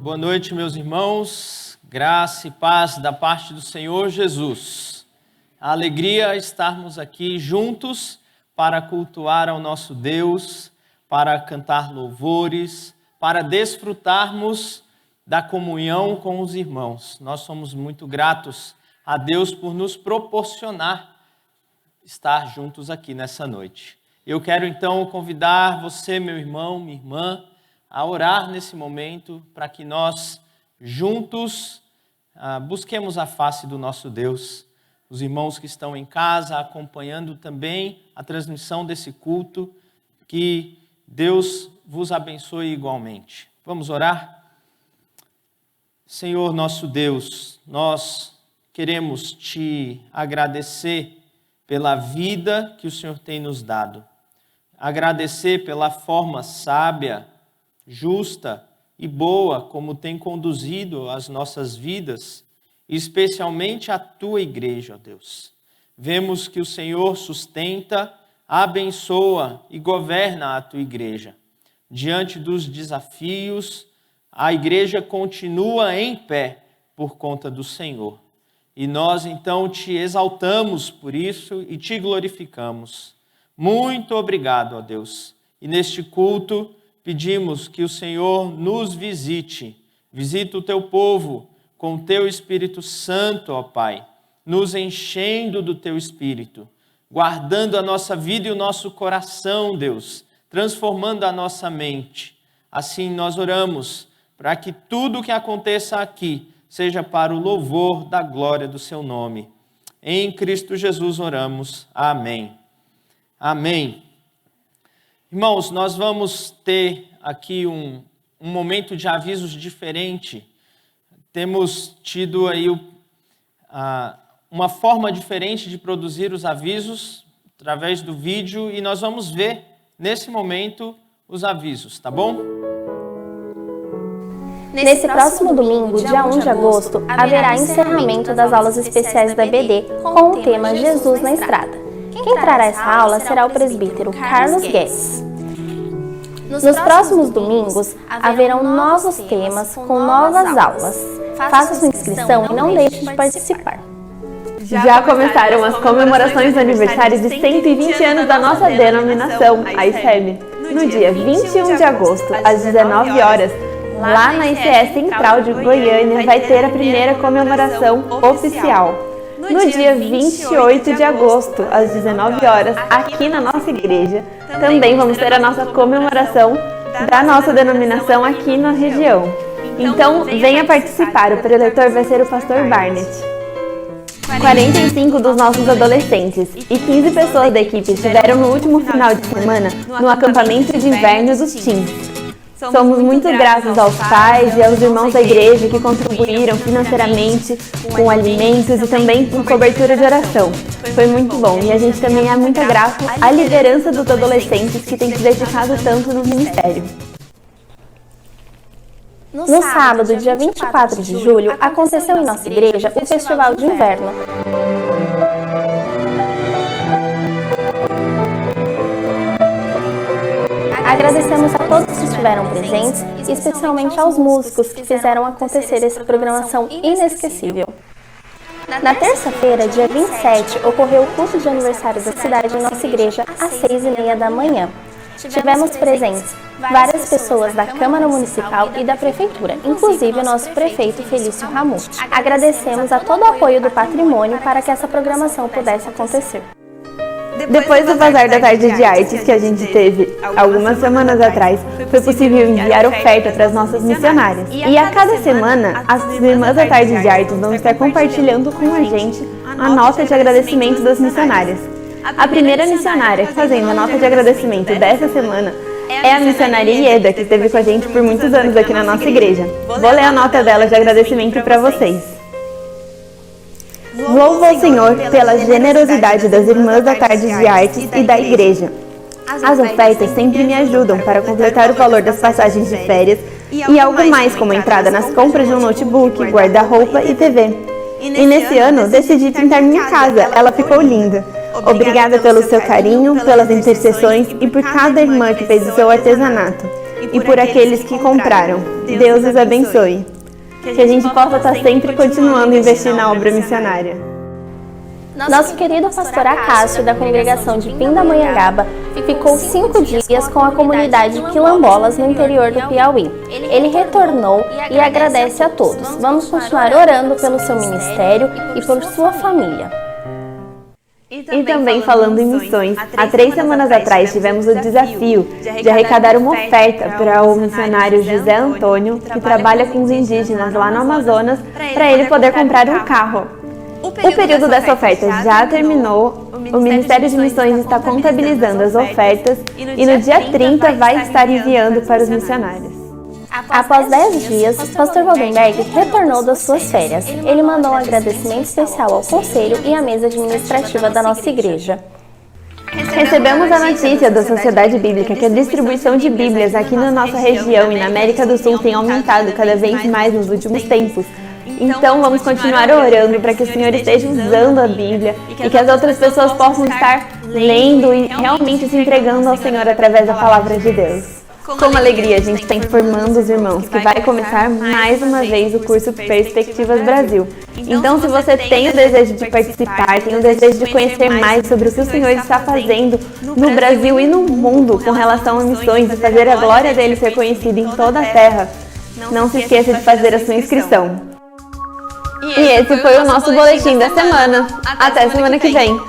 Boa noite, meus irmãos. Graça e paz da parte do Senhor Jesus. A alegria estarmos aqui juntos para cultuar ao nosso Deus, para cantar louvores, para desfrutarmos da comunhão com os irmãos. Nós somos muito gratos a Deus por nos proporcionar estar juntos aqui nessa noite. Eu quero então convidar você, meu irmão, minha irmã, a orar nesse momento para que nós juntos busquemos a face do nosso Deus. Os irmãos que estão em casa acompanhando também a transmissão desse culto, que Deus vos abençoe igualmente. Vamos orar? Senhor nosso Deus, nós queremos te agradecer pela vida que o Senhor tem nos dado. Agradecer pela forma sábia, justa e boa como tem conduzido as nossas vidas, especialmente a tua igreja, ó Deus. Vemos que o Senhor sustenta, abençoa e governa a tua igreja. Diante dos desafios, a igreja continua em pé por conta do Senhor. E nós então te exaltamos por isso e te glorificamos. Muito obrigado, ó Deus. E neste culto pedimos que o Senhor nos visite o teu povo com o teu Espírito Santo, ó Pai, nos enchendo do teu Espírito, guardando a nossa vida e o nosso coração, Deus, transformando a nossa mente. Assim nós oramos para que tudo o que aconteça aqui seja para o louvor da glória do seu nome. Em Cristo Jesus oramos. Amém. Amém. Irmãos, nós vamos ter aqui um momento de avisos diferente. Temos tido aí uma forma diferente de produzir os avisos através do vídeo e nós vamos ver nesse momento os avisos, tá bom? Nesse próximo domingo, dia 1 de agosto, haverá encerramento das aulas especiais da BD com o tema Jesus na Estrada. Quem trará essa aula será o presbítero Carlos Guedes. Nos próximos domingos, haverão novos temas com novas aulas. Faça sua inscrição e não deixe de participar. Já começaram as comemorações do aniversário de 120 anos da nossa denominação, a ICEB. No dia 21 de agosto, às 19 horas, lá na ICE Central de Goiânia, vai ter a primeira comemoração oficial. No dia 28 de agosto, às 19 horas, aqui na nossa igreja, também vamos ter a nossa comemoração da nossa denominação aqui na região. Então, venha participar, o preletor vai ser o pastor Barnett. 45 dos nossos adolescentes e 15 pessoas da equipe estiveram no último final de semana no acampamento de inverno dos Teens. Somos muito gratos aos pais e aos irmãos da igreja que contribuíram financeiramente com alimentos e também com cobertura de oração. Foi muito bom e a gente também é muito grato à liderança dos adolescentes que tem se dedicado tanto no ministério. No sábado, dia 24 de julho, aconteceu em nossa igreja o Festival de Inverno. Agradecemos a todos que estiveram presentes e especialmente aos músicos que fizeram acontecer essa programação inesquecível. Na terça-feira, dia 27, ocorreu o culto de aniversário da cidade em nossa igreja às 6h30 da manhã. Tivemos presentes várias pessoas da Câmara Municipal e da Prefeitura, inclusive o nosso prefeito Felício Ramute. Agradecemos a todo o apoio do patrimônio para que essa programação pudesse acontecer. Depois do Bazar da Tarde de Artes que a gente teve algumas semanas atrás, foi possível enviar oferta para as nossas missionárias. E a cada semana, as Irmãs da Tarde de Artes vão estar compartilhando com a gente a nota de agradecimento das missionárias. A primeira missionária fazendo a nota de agradecimento dessa semana é a missionária Ieda, que esteve com a gente por muitos anos aqui na nossa igreja. Vou ler a nota dela de agradecimento para vocês. Louvo ao Senhor pela generosidade das Irmãs da Tarde de Artes e da igreja. As ofertas sempre me ajudam para completar o valor das passagens de férias e algo mais, como entrada nas compras de um notebook, guarda-roupa e TV. E nesse ano decidi pintar minha casa, ela ficou linda. Obrigada pelo seu carinho, pelas intercessões e por cada irmã que fez o seu artesanato. e por aqueles que compraram. Deus os abençoe. Que a gente possa estar sempre continuando a investir na obra missionária. Nosso querido pastor Acácio, da congregação de Pindamonhangaba, ficou 5 dias com a comunidade quilombolas no interior do Piauí. Ele retornou e agradece a todos. Vamos continuar orando pelo seu ministério e por sua família. E também falando em missões, há 3 semanas atrás tivemos o desafio de arrecadar uma oferta para o missionário José Antônio, que trabalha com os indígenas lá no Amazonas, para ele poder comprar um carro. O período dessa oferta já terminou, o Ministério de Missões está contabilizando as ofertas e no dia 30 vai estar enviando para os missionários. Após 10 dias, o pastor Waldenberg retornou das suas férias. Ele mandou um agradecimento especial ao conselho e à mesa administrativa da nossa igreja. Recebemos a notícia da Sociedade Bíblica que a distribuição de Bíblias aqui na nossa região e na América do Sul tem aumentado cada vez mais nos últimos tempos. Então vamos continuar orando para que o Senhor esteja usando a Bíblia e que as outras pessoas possam estar lendo e realmente se entregando ao Senhor através da palavra de Deus. Com alegria, a gente está informando os irmãos que vai começar mais uma vez o curso Perspectivas Brasil. Então, se você tem o desejo de participar, tem o desejo de conhecer mais sobre o que o Senhor está fazendo no Brasil e no mundo com relação a missões e fazer a glória dele ser conhecida em toda a terra, não se esqueça de fazer a sua inscrição. E esse foi o nosso boletim da semana. Até semana que vem.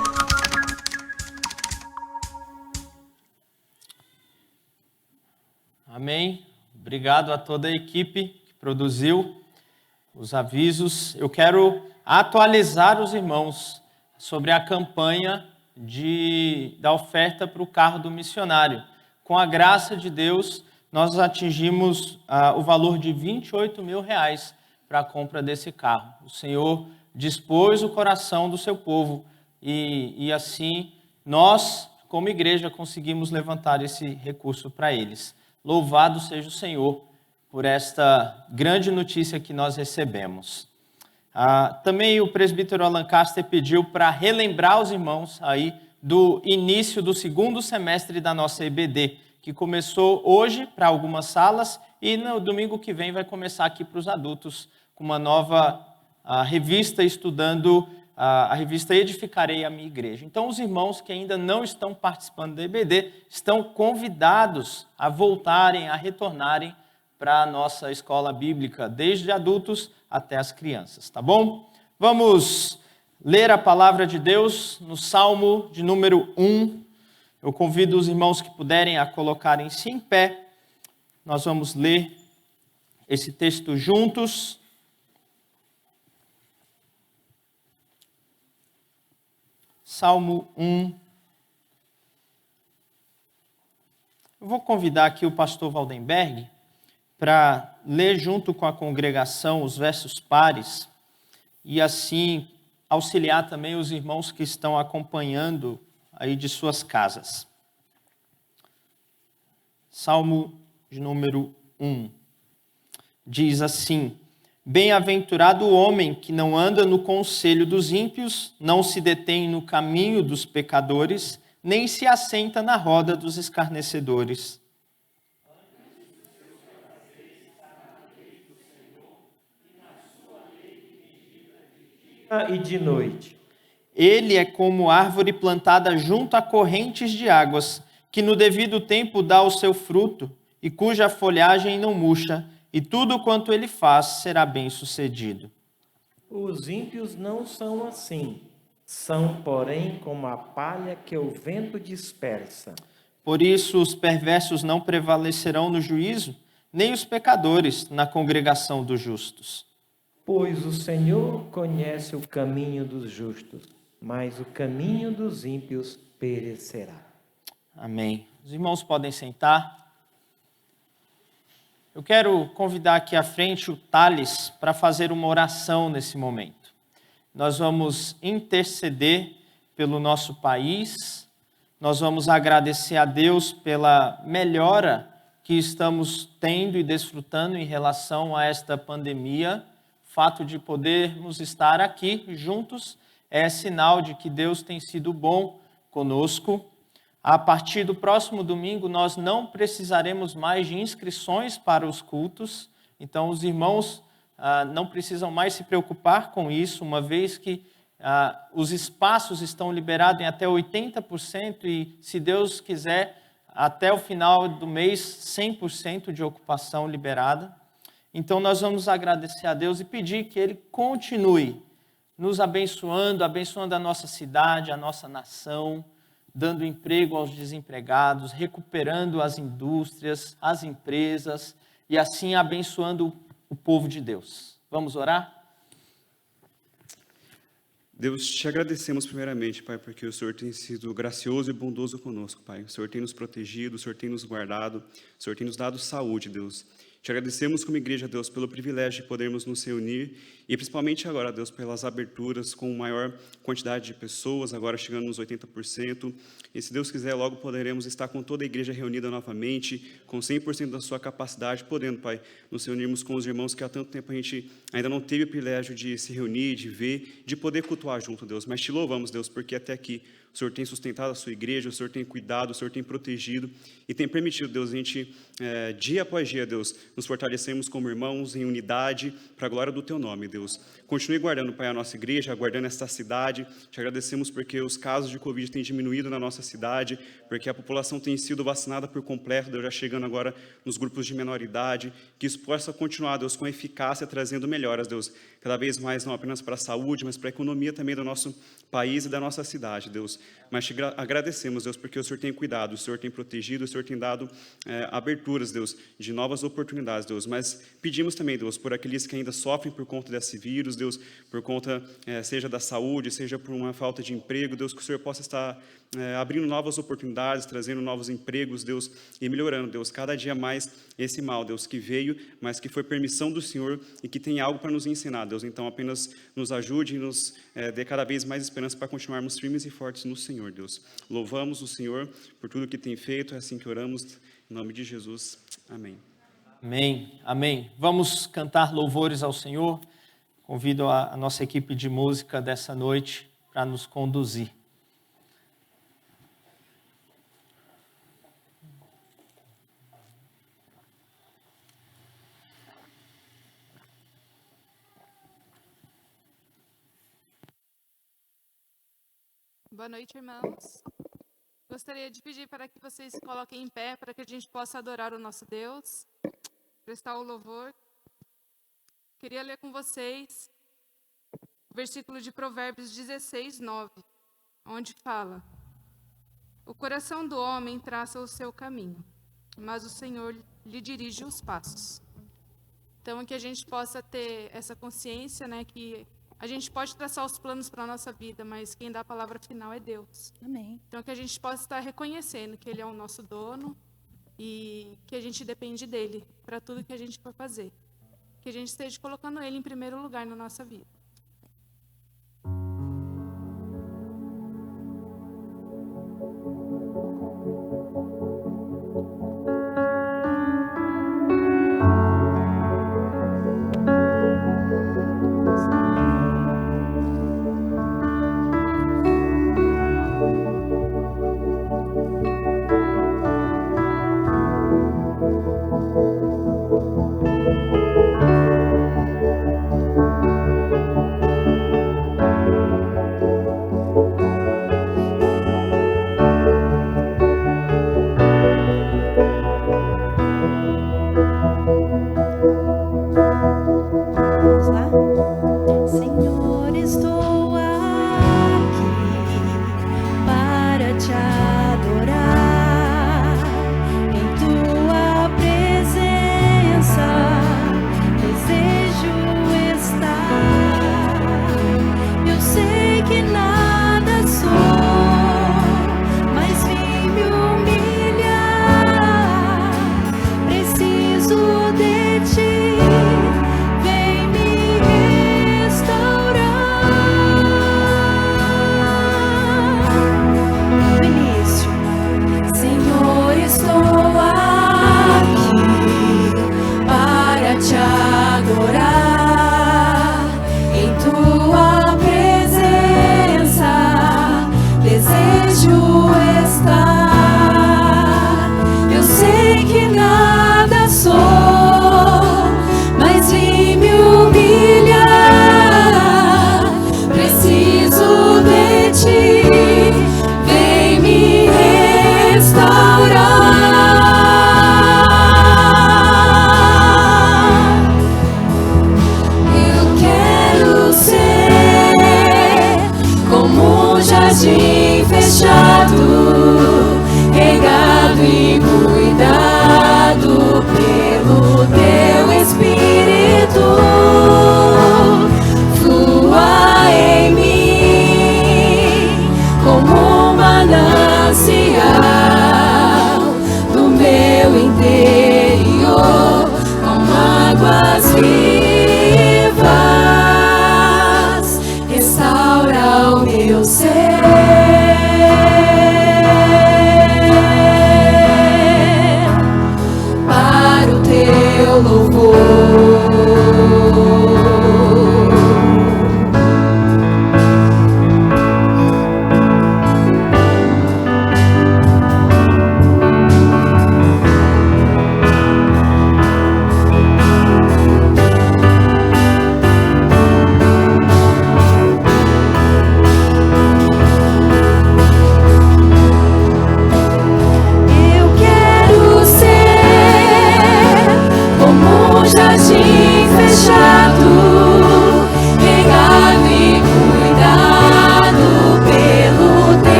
Amém. Obrigado a toda a equipe que produziu os avisos. Eu quero atualizar os irmãos sobre a campanha da oferta para o carro do missionário. Com a graça de Deus, nós atingimos o valor de R$28 mil para a compra desse carro. O Senhor dispôs o coração do seu povo e assim nós, como igreja, conseguimos levantar esse recurso para eles. Louvado seja o Senhor por esta grande notícia que nós recebemos. Também o presbítero Alan Caster pediu para relembrar os irmãos aí do início do 2º semestre da nossa EBD, que começou hoje para algumas salas e no domingo que vem vai começar aqui para os adultos com uma nova revista estudando a revista Edificarei a Minha Igreja. Então, os irmãos que ainda não estão participando da EBD estão convidados a voltarem, a retornarem para a nossa escola bíblica, desde adultos até as crianças, tá bom? Vamos ler a palavra de Deus no Salmo de número 1. Eu convido os irmãos que puderem a colocarem-se em pé. Nós vamos ler esse texto juntos. Salmo 1. Eu vou convidar aqui o pastor Waldenberg para ler junto com a congregação os versos pares e assim auxiliar também os irmãos que estão acompanhando aí de suas casas. Salmo de número 1. Diz assim: Bem-aventurado o homem que não anda no conselho dos ímpios, não se detém no caminho dos pecadores, nem se assenta na roda dos escarnecedores. E de noite. Ele é como árvore plantada junto a correntes de águas, que no devido tempo dá o seu fruto, e cuja folhagem não murcha, e tudo quanto ele faz será bem-sucedido. Os ímpios não são assim, são, porém, como a palha que o vento dispersa. Por isso os perversos não prevalecerão no juízo, nem os pecadores na congregação dos justos. Pois o Senhor conhece o caminho dos justos, mas o caminho dos ímpios perecerá. Amém. Os irmãos podem sentar. Eu quero convidar aqui à frente o Thales para fazer uma oração nesse momento. Nós vamos interceder pelo nosso país, nós vamos agradecer a Deus pela melhora que estamos tendo e desfrutando em relação a esta pandemia. O fato de podermos estar aqui juntos é sinal de que Deus tem sido bom conosco. A partir do próximo domingo, nós não precisaremos mais de inscrições para os cultos, então os irmãos não precisam mais se preocupar com isso, uma vez que os espaços estão liberados em até 80% e, se Deus quiser, até o final do mês, 100% de ocupação liberada. Então nós vamos agradecer a Deus e pedir que Ele continue nos abençoando, abençoando a nossa cidade, a nossa nação, dando emprego aos desempregados, recuperando as indústrias, as empresas e assim abençoando o povo de Deus. Vamos orar? Deus, te agradecemos primeiramente, Pai, porque o Senhor tem sido gracioso e bondoso conosco, Pai. O Senhor tem nos protegido, o Senhor tem nos guardado, o Senhor tem nos dado saúde, Deus. Te agradecemos como igreja, Deus, pelo privilégio de podermos nos reunir e principalmente agora, Deus, pelas aberturas com maior quantidade de pessoas, agora chegando nos 80%. E se Deus quiser, logo poderemos estar com toda a igreja reunida novamente, com 100% da sua capacidade, podendo, Pai, nos reunirmos com os irmãos que há tanto tempo a gente ainda não teve o privilégio de se reunir, de ver, de poder cultuar junto, Deus. Mas te louvamos, Deus, porque até aqui o Senhor tem sustentado a sua igreja, o Senhor tem cuidado, o Senhor tem protegido e tem permitido, Deus, a gente, dia após dia, Deus, nos fortalecemos como irmãos em unidade para a glória do Teu nome, Deus. Continue guardando, Pai, a nossa igreja, guardando esta cidade. Te agradecemos porque os casos de Covid têm diminuído na nossa cidade, porque a população tem sido vacinada por completo, Deus, já chegando agora nos grupos de menor idade, que isso possa continuar, Deus, com eficácia, trazendo melhoras, Deus, cada vez mais, não apenas para a saúde, mas para a economia também do nosso país e da nossa cidade, Deus. Mas te agradecemos, Deus, porque o Senhor tem cuidado, o Senhor tem protegido, o Senhor tem dado aberturas, Deus, de novas oportunidades, Deus. Mas pedimos também, Deus, por aqueles que ainda sofrem por conta desse vírus, Deus, por conta, seja da saúde, seja por uma falta de emprego, Deus, que o Senhor possa estar abrindo novas oportunidades, trazendo novos empregos, Deus, e melhorando, Deus, cada dia mais esse mal, Deus, que veio, mas que foi permissão do Senhor e que tem algo para nos ensinar, Deus. Então, apenas nos ajude e nos dê cada vez mais esperança para continuarmos firmes e fortes no Senhor, Deus. Louvamos o Senhor por tudo que tem feito, é assim que oramos, em nome de Jesus. Amém. Amém, amém. Vamos cantar louvores ao Senhor. Convido a nossa equipe de música dessa noite para nos conduzir. Boa noite, irmãos. Gostaria de pedir para que vocês se coloquem em pé para que a gente possa adorar o nosso Deus, prestar o louvor. Queria ler com vocês o versículo de Provérbios 16, 9, onde fala: o coração do homem traça o seu caminho, mas o Senhor lhe dirige os passos. Então, que a gente possa ter essa consciência, né, que a gente pode traçar os planos para a nossa vida, mas quem dá a palavra final é Deus. Amém. Então, que a gente possa estar reconhecendo que Ele é o nosso dono e que a gente depende dEle para tudo que a gente for fazer. Que a gente esteja colocando Ele em primeiro lugar na nossa vida.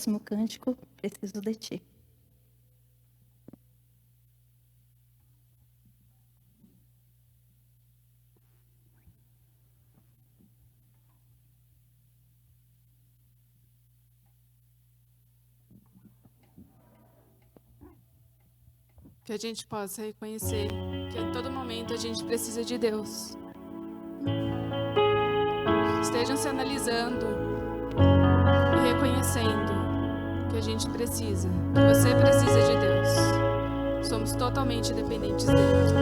próximo cântico, Preciso de Ti. Que a gente possa reconhecer que em todo momento a gente precisa de Deus. Estejam se analisando e reconhecendo que a gente precisa, que você precisa de Deus. Somos totalmente dependentes dele.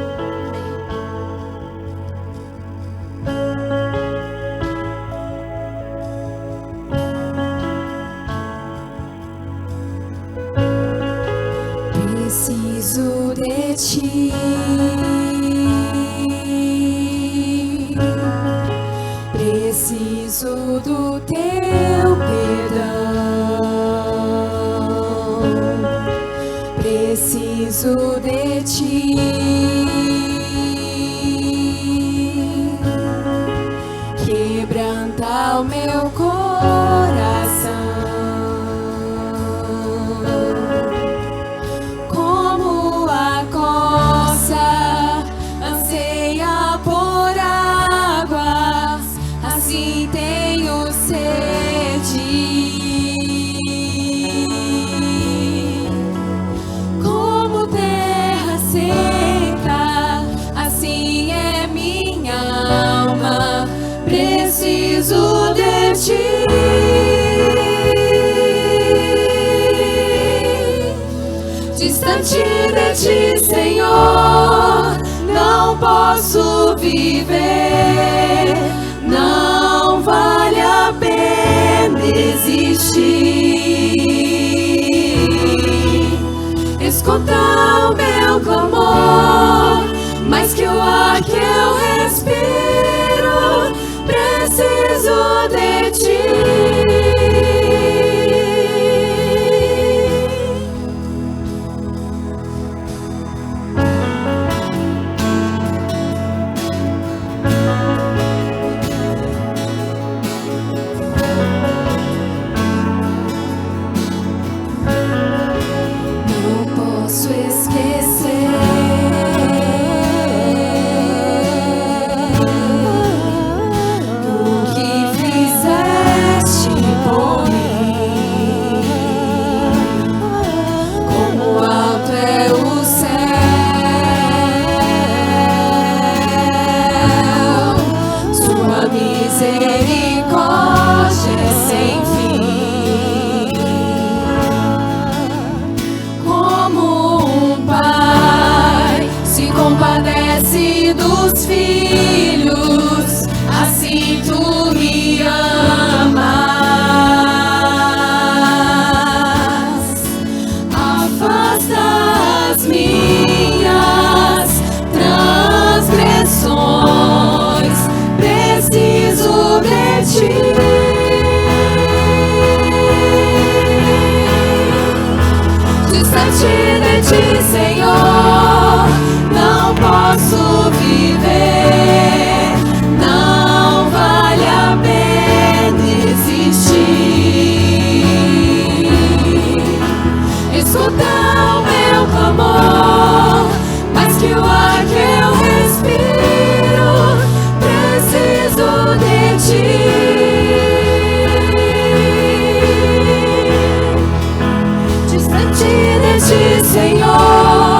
Preciso de Ti, preciso do Teu perdão, preciso de Ti, quebranta o meu coração. Preciso de Ti, distante de Ti, Senhor, não posso viver, não vale a pena existir. Escuta o meu clamor, mais que o ar que eu respiro. Preciso de Ti. Não posso esquecer compadece dos filhos, assim Tu me amas. Afasta as minhas transgressões, preciso de Ti. Distante de Ti, Senhor, não posso viver, não vale a pena existir. Escuta o meu clamor, mais que o ar que eu respiro, preciso de Ti. Distante de Ti, Senhor,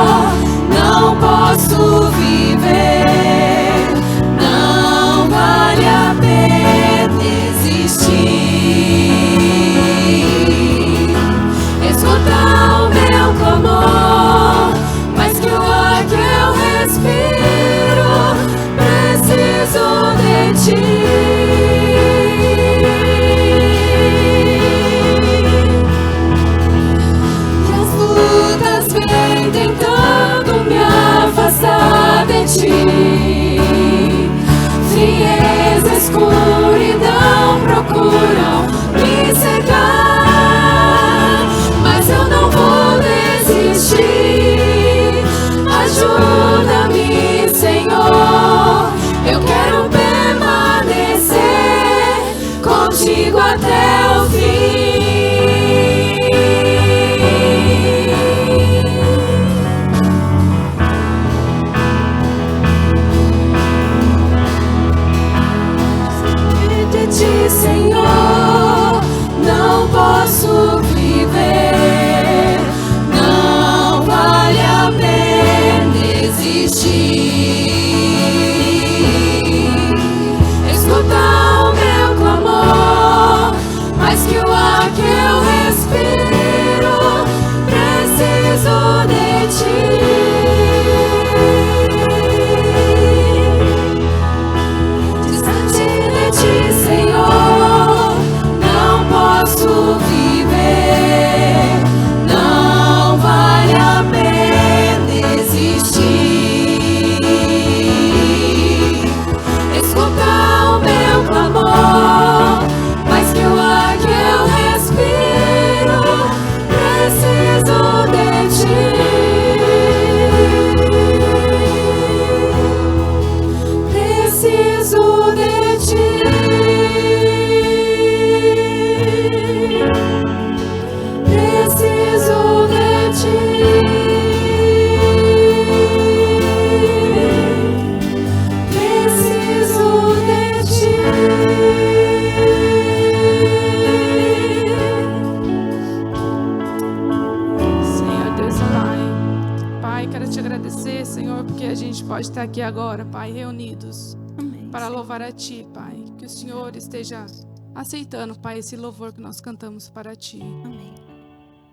Pai, quero te agradecer, Senhor, porque a gente pode estar aqui agora, Pai, reunidos Amém. para louvar a Ti, Pai. Que o Senhor esteja aceitando, Pai, esse louvor que nós cantamos para Ti. Amém.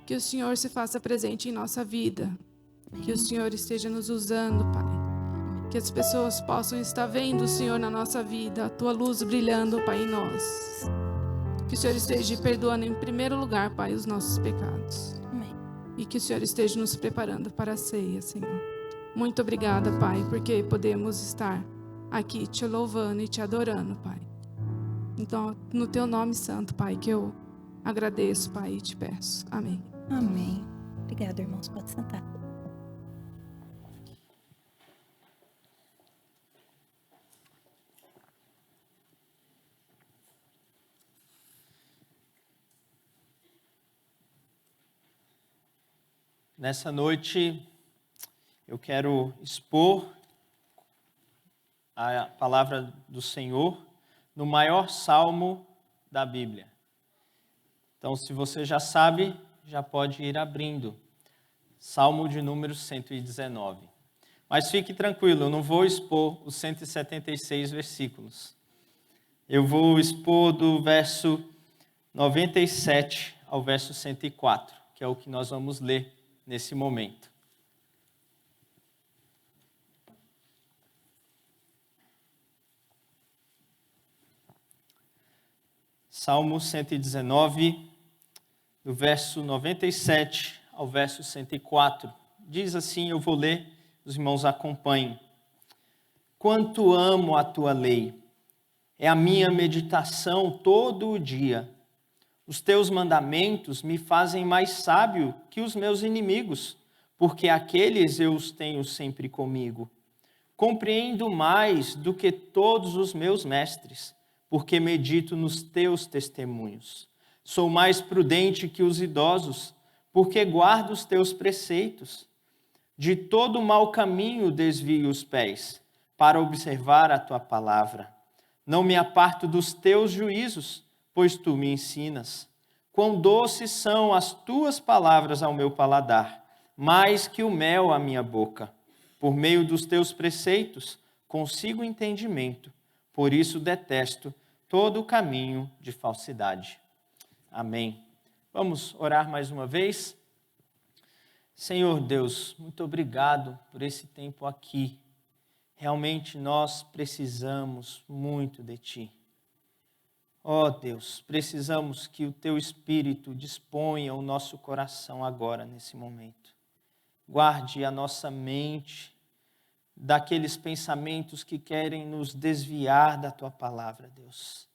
Que o Senhor se faça presente em nossa vida. Que o Senhor esteja nos usando, Pai. Que as pessoas possam estar vendo o Senhor na nossa vida, a Tua luz brilhando, Pai, em nós. Que o Senhor esteja perdoando em primeiro lugar, Pai, os nossos pecados. Amém. E que o Senhor esteja nos preparando para a ceia, Senhor. Muito obrigada, Pai, porque podemos estar aqui te louvando e te adorando, Pai. Então, no Teu nome santo, Pai, que eu agradeço, Pai, e te peço. Amém. Amém. Obrigada, irmãos. Pode sentar. Nessa noite, eu quero expor a palavra do Senhor no maior salmo da Bíblia. Então, se você já sabe, já pode ir abrindo. Salmo de número 119. Mas fique tranquilo, eu não vou expor os 176 versículos. Eu vou expor do verso 97 ao verso 104, que é o que nós vamos ler nesse momento. Salmo 119, do verso 97 ao verso 104. Diz assim, eu vou ler, os irmãos acompanhem. Quanto amo a tua lei, é a minha meditação todo o dia. Os teus mandamentos me fazem mais sábio que os meus inimigos, porque aqueles eu os tenho sempre comigo. Compreendo mais do que todos os meus mestres, porque medito nos teus testemunhos. Sou mais prudente que os idosos, porque guardo os teus preceitos. De todo mau caminho desvio os pés, para observar a tua palavra. Não me aparto dos teus juízos, pois tu me ensinas. Quão doces são as tuas palavras ao meu paladar, mais que o mel à minha boca. Por meio dos teus preceitos, consigo entendimento, por isso detesto todo o caminho de falsidade. Amém. Vamos orar mais uma vez? Senhor Deus, muito obrigado por esse tempo aqui. Realmente nós precisamos muito de Ti. Ó Deus, precisamos que o Teu Espírito disponha o nosso coração agora, nesse momento. Guarde a nossa mente daqueles pensamentos que querem nos desviar da Tua palavra, Deus.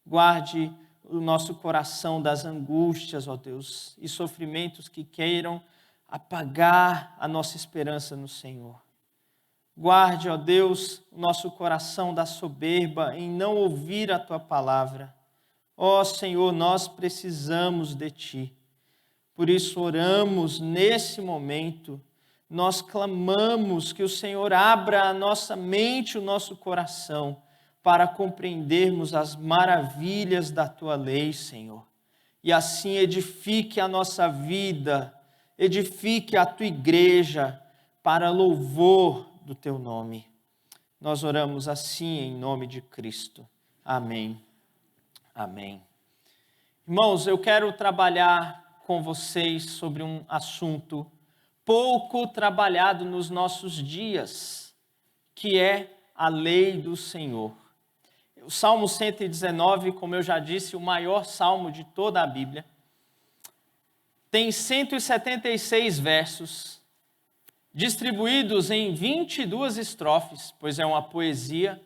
Guarde o nosso coração das angústias, ó Deus, e sofrimentos que queiram apagar a nossa esperança no Senhor. Guarde, ó Deus, o nosso coração da soberba em não ouvir a Tua palavra. Ó Senhor, nós precisamos de Ti. Por isso oramos nesse momento, nós clamamos que o Senhor abra a nossa mente, o nosso coração, para compreendermos as maravilhas da Tua lei, Senhor. E assim edifique a nossa vida, edifique a Tua igreja para louvor do Teu nome. Nós oramos assim em nome de Cristo. Amém. Amém. Irmãos, eu quero trabalhar com vocês sobre um assunto pouco trabalhado nos nossos dias, que é a lei do Senhor. O Salmo 119, como eu já disse, o maior salmo de toda a Bíblia, tem 176 versos, distribuídos em 22 estrofes, pois é uma poesia.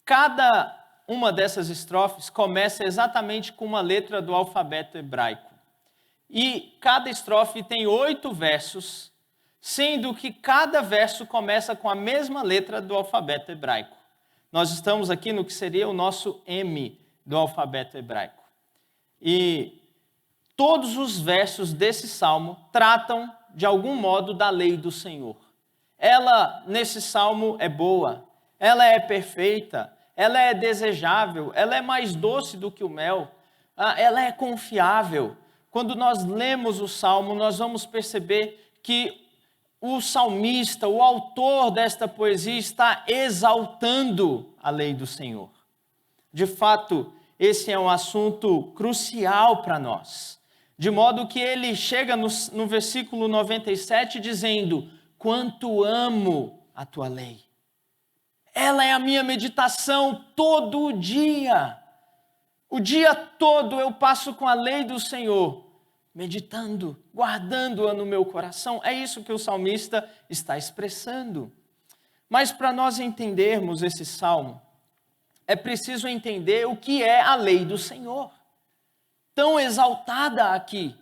Cada uma dessas estrofes começa exatamente com uma letra do alfabeto hebraico. E cada estrofe tem 8 versos, sendo que cada verso começa com a mesma letra do alfabeto hebraico. Nós estamos aqui no que seria o nosso M do alfabeto hebraico. E todos os versos desse salmo tratam, de algum modo, da lei do Senhor. Ela, nesse salmo, é boa, ela é perfeita, ela é desejável, ela é mais doce do que o mel, ela é confiável. Quando nós lemos o salmo, nós vamos perceber que o salmista, o autor desta poesia, está exaltando a lei do Senhor. De fato, esse é um assunto crucial para nós. De modo que ele chega no versículo 97 dizendo: quanto amo a tua lei. Ela é a minha meditação todo dia. O dia todo eu passo com a lei do Senhor, meditando, guardando-a no meu coração. É isso que o salmista está expressando. Mas para nós entendermos esse salmo, é preciso entender o que é a lei do Senhor, tão exaltada aqui.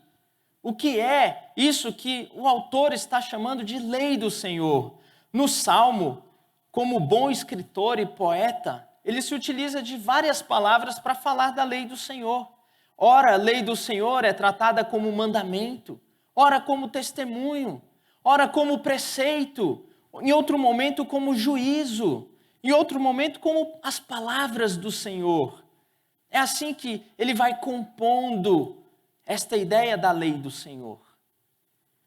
O que é isso que o autor está chamando de lei do Senhor? No Salmo, como bom escritor e poeta, ele se utiliza de várias palavras para falar da lei do Senhor. Ora, a lei do Senhor é tratada como mandamento, ora como testemunho, ora como preceito, em outro momento como juízo, em outro momento como as palavras do Senhor. É assim que ele vai compondo esta ideia da lei do Senhor.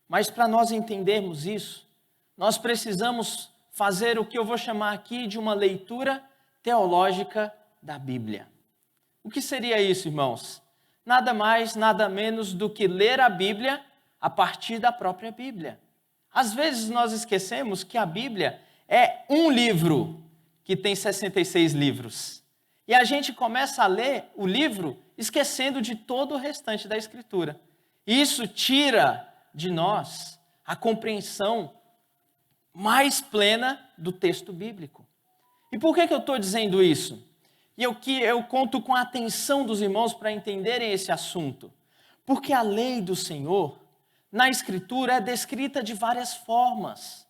Mas para nós entendermos isso, nós precisamos fazer o que eu vou chamar aqui de uma leitura teológica da Bíblia. O que seria isso, irmãos? Nada mais, nada menos do que ler a Bíblia a partir da própria Bíblia. Às vezes nós esquecemos que a Bíblia é um livro que tem 66 livros. E a gente começa a ler o livro esquecendo de todo o restante da Escritura. Isso tira de nós a compreensão mais plena do texto bíblico. E por que eu estou dizendo isso? E eu conto com a atenção dos irmãos para entenderem esse assunto. Porque a lei do Senhor, na Escritura, é descrita de várias formas.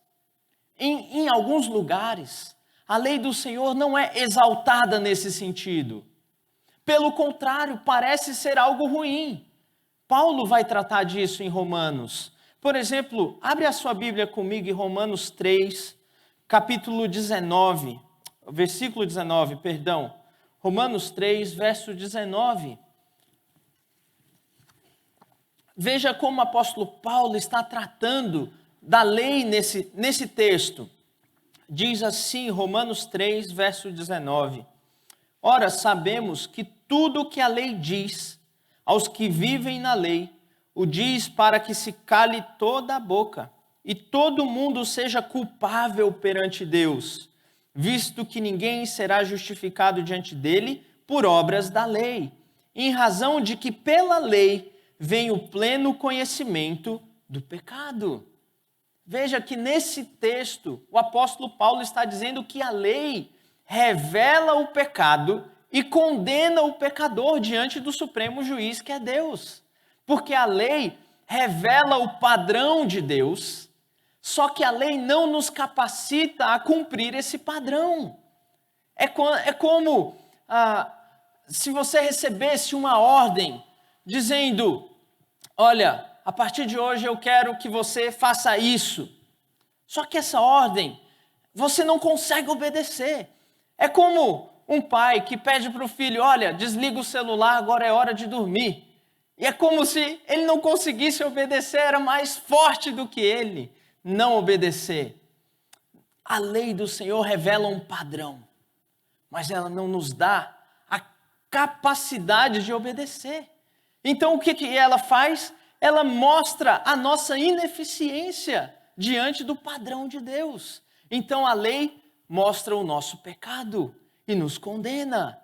Em alguns lugares, a lei do Senhor não é exaltada nesse sentido. Pelo contrário, parece ser algo ruim. Paulo vai tratar disso em Romanos. Por exemplo, abre a sua Bíblia comigo em Romanos 3, capítulo 19, versículo 19, perdão. Romanos 3, verso 19. Veja como o apóstolo Paulo está tratando da lei nesse texto. Diz assim, Romanos 3, verso 19. Ora, sabemos que tudo o que a lei diz aos que vivem na lei, o diz para que se cale toda a boca e todo mundo seja culpável perante Deus, visto que ninguém será justificado diante dele por obras da lei, em razão de que pela lei vem o pleno conhecimento do pecado. Veja que nesse texto o apóstolo Paulo está dizendo que a lei revela o pecado e condena o pecador diante do supremo juiz que é Deus. Porque a lei revela o padrão de Deus, só que a lei não nos capacita a cumprir esse padrão. É como se você recebesse uma ordem dizendo: olha, a partir de hoje eu quero que você faça isso. Só que essa ordem você não consegue obedecer. É como um pai que pede para o filho: olha, desliga o celular, agora é hora de dormir. E é como se ele não conseguisse obedecer, era mais forte do que ele não obedecer. A lei do Senhor revela um padrão, mas ela não nos dá a capacidade de obedecer. Então o que ela faz? Ela mostra a nossa ineficiência diante do padrão de Deus. Então a lei mostra o nosso pecado e nos condena.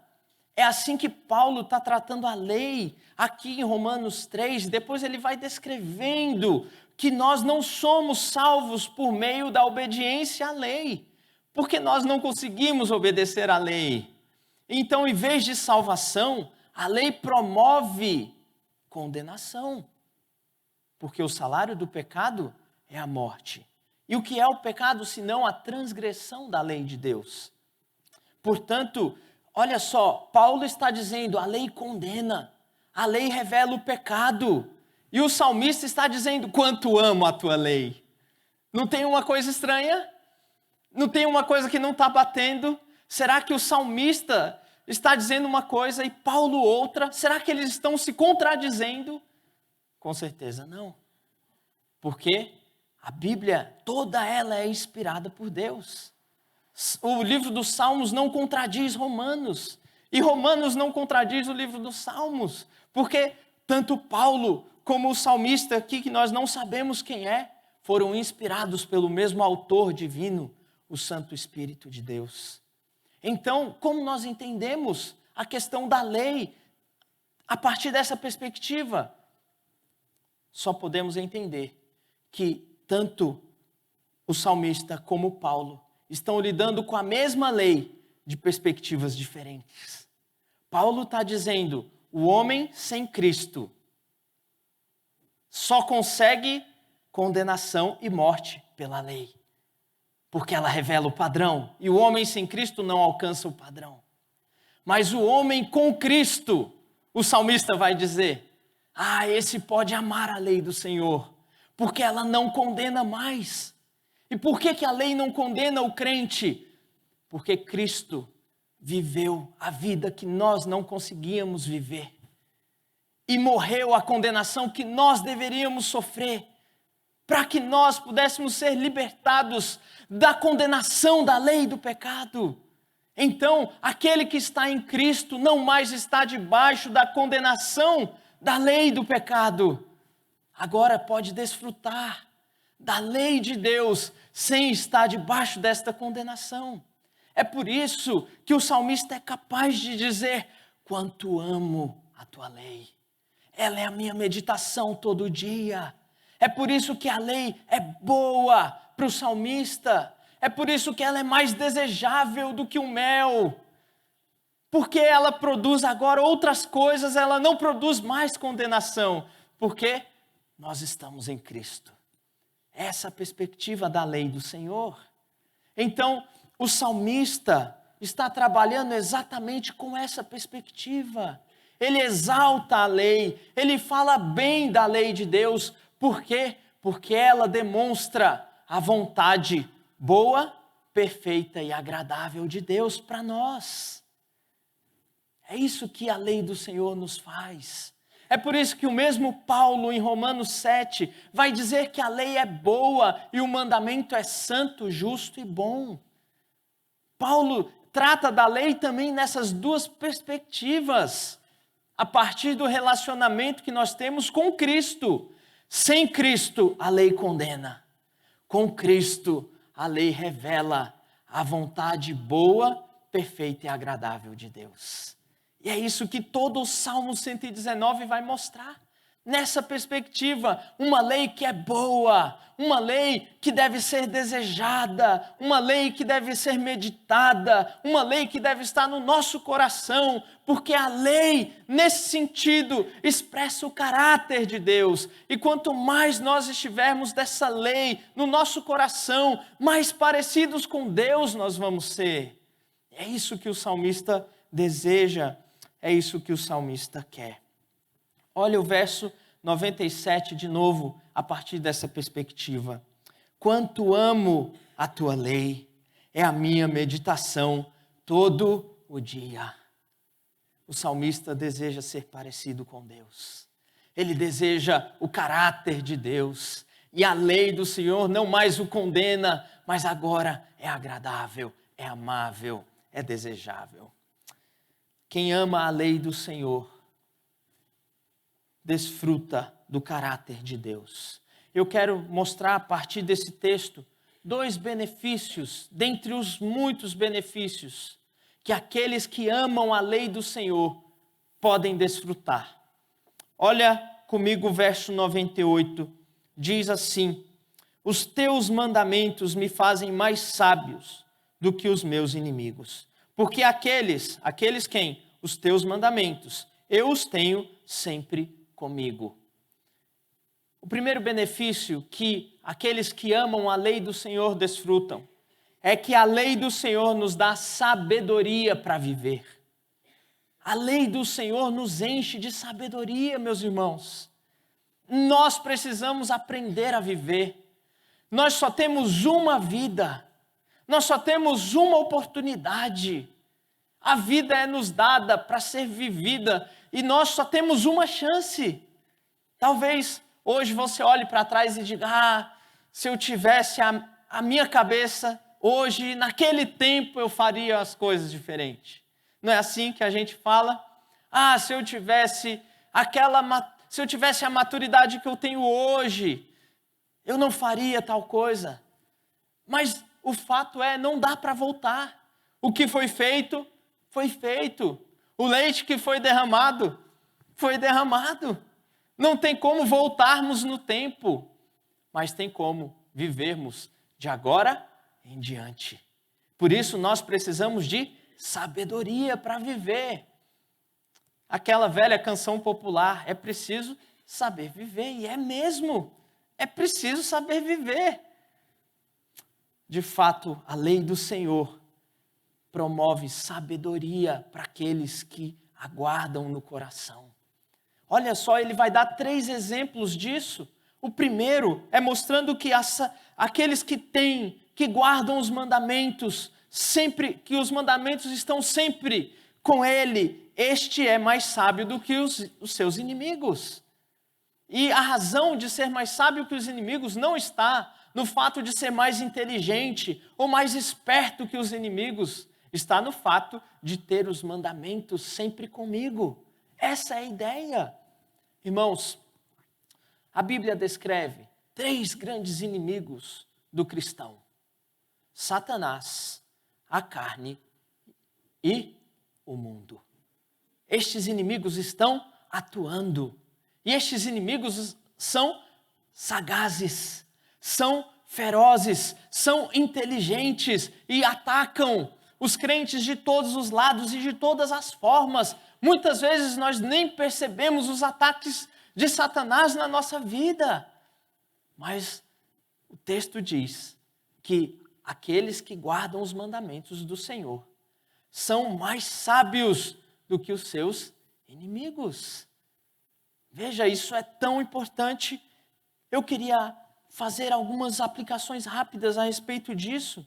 É assim que Paulo está tratando a lei aqui em Romanos 3. Depois ele vai descrevendo que nós não somos salvos por meio da obediência à lei, porque nós não conseguimos obedecer à lei. Então, em vez de salvação, a lei promove condenação, porque o salário do pecado é a morte. E o que é o pecado senão a transgressão da lei de Deus? Portanto, olha só, Paulo está dizendo: a lei condena, a lei revela o pecado. E o salmista está dizendo: quanto amo a tua lei. Não tem uma coisa estranha? Não tem uma coisa que não está batendo? Será que o salmista está dizendo uma coisa e Paulo outra? Será que eles estão se contradizendo? Com certeza não. Por quê? A Bíblia, toda ela é inspirada por Deus. O livro dos Salmos não contradiz Romanos. E Romanos não contradiz o livro dos Salmos. Porque tanto Paulo como o salmista aqui, que nós não sabemos quem é, foram inspirados pelo mesmo autor divino, o Santo Espírito de Deus. Então, como nós entendemos a questão da lei a partir dessa perspectiva? Só podemos entender que tanto o salmista como Paulo estão lidando com a mesma lei de perspectivas diferentes. Paulo está dizendo, o homem sem Cristo só consegue condenação e morte pela lei, porque ela revela o padrão, e o homem sem Cristo não alcança o padrão. Mas o homem com Cristo, o salmista vai dizer, esse pode amar a lei do Senhor, porque ela não condena mais. E por que a lei não condena o crente? Porque Cristo viveu a vida que nós não conseguíamos viver. E morreu a condenação que nós deveríamos sofrer, para que nós pudéssemos ser libertados da condenação da lei do pecado. Então, aquele que está em Cristo não mais está debaixo da condenação da lei do pecado. Agora pode desfrutar da lei de Deus sem estar debaixo desta condenação. É por isso que o salmista é capaz de dizer, quanto amo a tua lei. Ela é a minha meditação todo dia. É por isso que a lei é boa para o salmista. É por isso que ela é mais desejável do que o mel. Porque ela produz agora outras coisas, ela não produz mais condenação. Porque nós estamos em Cristo. Essa é a perspectiva da lei do Senhor. Então, o salmista está trabalhando exatamente com essa perspectiva. Ele exalta a lei, ele fala bem da lei de Deus. Por quê? Porque ela demonstra a vontade boa, perfeita e agradável de Deus para nós. É isso que a lei do Senhor nos faz. É por isso que o mesmo Paulo, em Romanos 7, vai dizer que a lei é boa e o mandamento é santo, justo e bom. Paulo trata da lei também nessas duas perspectivas, a partir do relacionamento que nós temos com Cristo. Sem Cristo, a lei condena. Com Cristo, a lei revela a vontade boa, perfeita e agradável de Deus. E é isso que todo o Salmo 119 vai mostrar. Nessa perspectiva, uma lei que é boa, uma lei que deve ser desejada, uma lei que deve ser meditada, uma lei que deve estar no nosso coração, porque a lei, nesse sentido, expressa o caráter de Deus. E quanto mais nós estivermos dessa lei no nosso coração, mais parecidos com Deus nós vamos ser. É isso que o salmista deseja, é isso que o salmista quer. Olha o verso 97 de novo, a partir dessa perspectiva. Quanto amo a tua lei, é a minha meditação todo o dia. O salmista deseja ser parecido com Deus. Ele deseja o caráter de Deus. E a lei do Senhor não mais o condena, mas agora é agradável, é amável, é desejável. Quem ama a lei do Senhor desfruta do caráter de Deus. Eu quero mostrar a partir desse texto 2 benefícios, dentre os muitos benefícios que aqueles que amam a lei do Senhor podem desfrutar. Olha comigo o verso 98, diz assim: os teus mandamentos me fazem mais sábios do que os meus inimigos. Porque aqueles quem? Os teus mandamentos, eu os tenho sempre comigo. O primeiro benefício que aqueles que amam a lei do Senhor desfrutam é que a lei do Senhor nos dá sabedoria para viver. A lei do Senhor nos enche de sabedoria, meus irmãos. Nós precisamos aprender a viver. Nós só temos uma vida. Nós só temos uma oportunidade. A vida é nos dada para ser vivida e nós só temos uma chance. Talvez hoje você olhe para trás e diga: se eu tivesse a minha cabeça hoje, naquele tempo eu faria as coisas diferentes. Não é assim que a gente fala? Se eu tivesse a maturidade que eu tenho hoje, eu não faria tal coisa. Mas o fato é, não dá para voltar. O que foi feito, foi feito. O leite que foi derramado, foi derramado. Não tem como voltarmos no tempo, mas tem como vivermos de agora em diante. Por isso nós precisamos de sabedoria para viver. Aquela velha canção popular, é preciso saber viver, e é mesmo, é preciso saber viver. De fato, a lei do Senhor promove sabedoria para aqueles que aguardam no coração. Olha só, ele vai dar 3 exemplos disso. O primeiro é mostrando que aqueles que guardam os mandamentos, que os mandamentos estão sempre com ele, este é mais sábio do que os seus inimigos. E a razão de ser mais sábio que os inimigos não está no fato de ser mais inteligente ou mais esperto que os inimigos, está no fato de ter os mandamentos sempre comigo. Essa é a ideia. Irmãos, a Bíblia descreve 3 grandes inimigos do cristão: Satanás, a carne e o mundo. Estes inimigos estão atuando. E estes inimigos são sagazes, são ferozes, são inteligentes e atacam os crentes de todos os lados e de todas as formas. Muitas vezes nós nem percebemos os ataques de Satanás na nossa vida. Mas o texto diz que aqueles que guardam os mandamentos do Senhor são mais sábios do que os seus inimigos. Veja, isso é tão importante. Eu queria fazer algumas aplicações rápidas a respeito disso.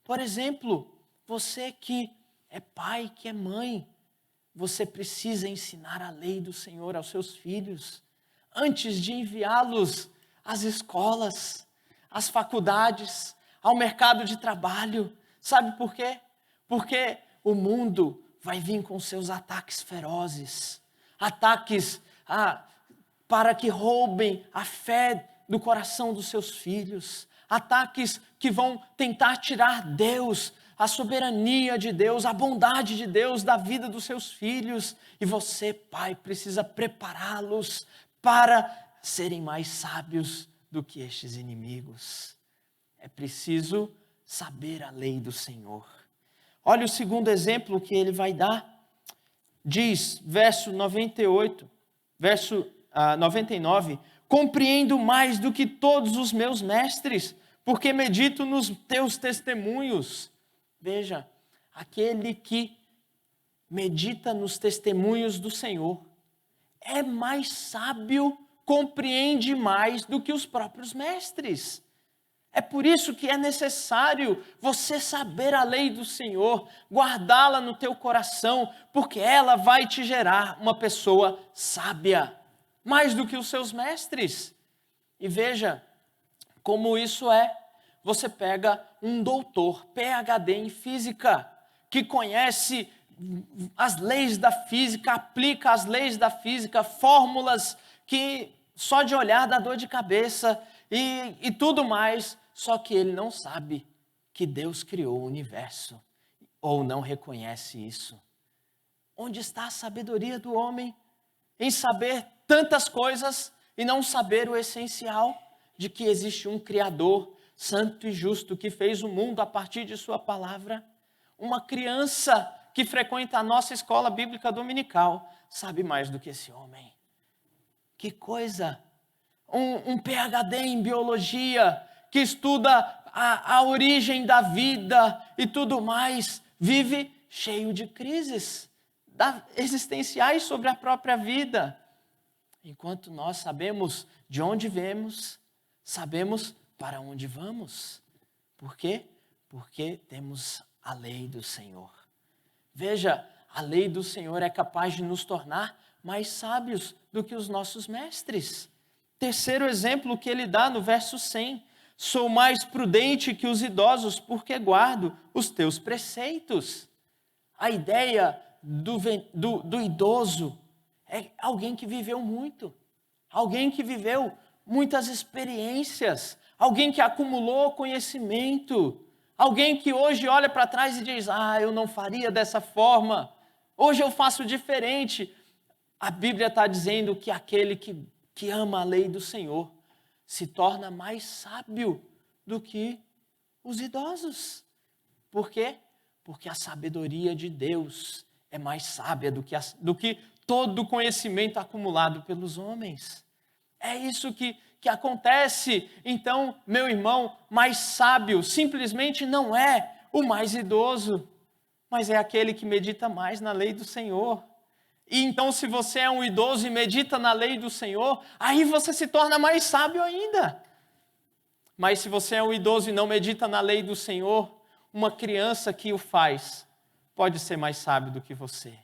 Por exemplo, você que é pai, que é mãe, você precisa ensinar a lei do Senhor aos seus filhos, antes de enviá-los às escolas, às faculdades, ao mercado de trabalho. Sabe por quê? Porque o mundo vai vir com seus ataques ferozes, ataques para que roubem a fé do coração dos seus filhos, ataques que vão tentar tirar Deus, a soberania de Deus, a bondade de Deus da vida dos seus filhos. E você, pai, precisa prepará-los para serem mais sábios do que estes inimigos. É preciso saber a lei do Senhor. Olha o segundo exemplo que ele vai dar. Diz, verso 98, verso 99, compreendo mais do que todos os meus mestres, porque medito nos teus testemunhos. Veja, aquele que medita nos testemunhos do Senhor é mais sábio, compreende mais do que os próprios mestres. É por isso que é necessário você saber a lei do Senhor, guardá-la no teu coração, porque ela vai te gerar uma pessoa sábia, mais do que os seus mestres. E veja como isso é. Você pega um doutor, PhD em física, que conhece as leis da física, aplica as leis da física, fórmulas que só de olhar dá dor de cabeça e tudo mais, só que ele não sabe que Deus criou o universo, ou não reconhece isso. Onde está a sabedoria do homem em saber tantas coisas e não saber o essencial de que existe um Criador santo e justo que fez o mundo a partir de sua palavra? Uma criança que frequenta a nossa escola bíblica dominical sabe mais do que esse homem. Que coisa! Um PhD em biologia que estuda a origem da vida e tudo mais, vive cheio de crises existenciais sobre a própria vida. Enquanto nós sabemos de onde viemos, sabemos para onde vamos. Por quê? Porque temos a lei do Senhor. Veja, a lei do Senhor é capaz de nos tornar mais sábios do que os nossos mestres. Terceiro exemplo que ele dá no verso 100. Sou mais prudente que os idosos, porque guardo os teus preceitos. A ideia do idoso é alguém que viveu muito, alguém que viveu muitas experiências, alguém que acumulou conhecimento, alguém que hoje olha para trás e diz, eu não faria dessa forma, hoje eu faço diferente. A Bíblia está dizendo que aquele que ama a lei do Senhor se torna mais sábio do que os idosos. Por quê? Porque a sabedoria de Deus é mais sábia do que todo o conhecimento acumulado pelos homens. É isso que acontece. Então, meu irmão, mais sábio simplesmente não é o mais idoso, mas é aquele que medita mais na lei do Senhor. E então, se você é um idoso e medita na lei do Senhor, aí você se torna mais sábio ainda. Mas se você é um idoso e não medita na lei do Senhor, uma criança que o faz pode ser mais sábio do que você.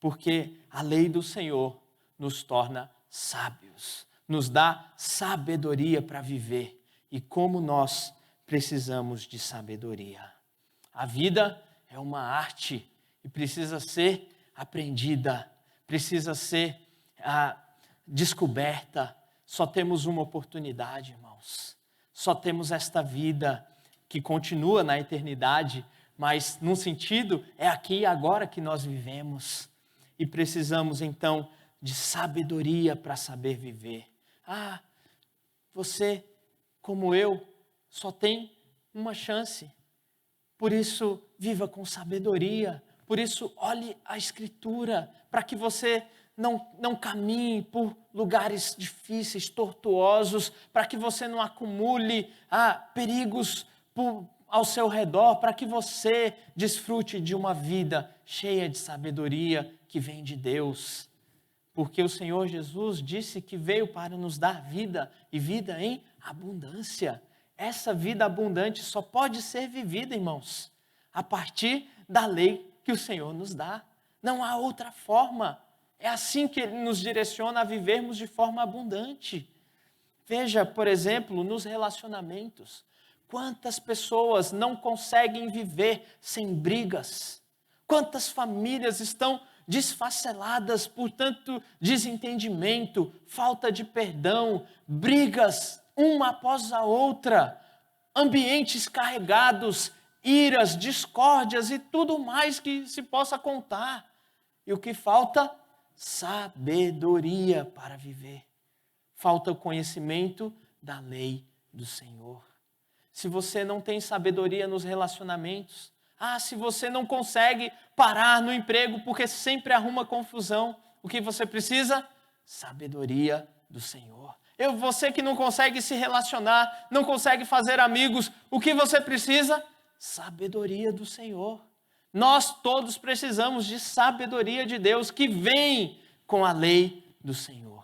Porque a lei do Senhor nos torna sábios, nos dá sabedoria para viver. E como nós precisamos de sabedoria. A vida é uma arte e precisa ser aprendida, precisa ser descoberta. Só temos uma oportunidade, irmãos. Só temos esta vida que continua na eternidade, mas num sentido é aqui e agora que nós vivemos. E precisamos então de sabedoria para saber viver. Você, como eu, só tem uma chance. Por isso, viva com sabedoria. Por isso, olhe a Escritura, para que você não caminhe por lugares difíceis, tortuosos, para que você não acumule perigos ao seu redor, para que você desfrute de uma vida cheia de sabedoria que vem de Deus. Porque o Senhor Jesus disse que veio para nos dar vida e vida em abundância. Essa vida abundante só pode ser vivida, irmãos, a partir da lei que o Senhor nos dá. Não há outra forma. É assim que Ele nos direciona a vivermos de forma abundante. Veja, por exemplo, nos relacionamentos. Quantas pessoas não conseguem viver sem brigas? Quantas famílias estão desfaceladas por tanto desentendimento, falta de perdão, brigas uma após a outra, ambientes carregados, iras, discórdias e tudo mais que se possa contar. E o que falta? Sabedoria para viver. Falta o conhecimento da lei do Senhor. Se você não tem sabedoria nos relacionamentos, se você não consegue parar no emprego porque sempre arruma confusão, o que você precisa? Sabedoria do Senhor. Você que não consegue se relacionar, não consegue fazer amigos, o que você precisa? Sabedoria do Senhor. Nós todos precisamos de sabedoria de Deus que vem com a lei do Senhor.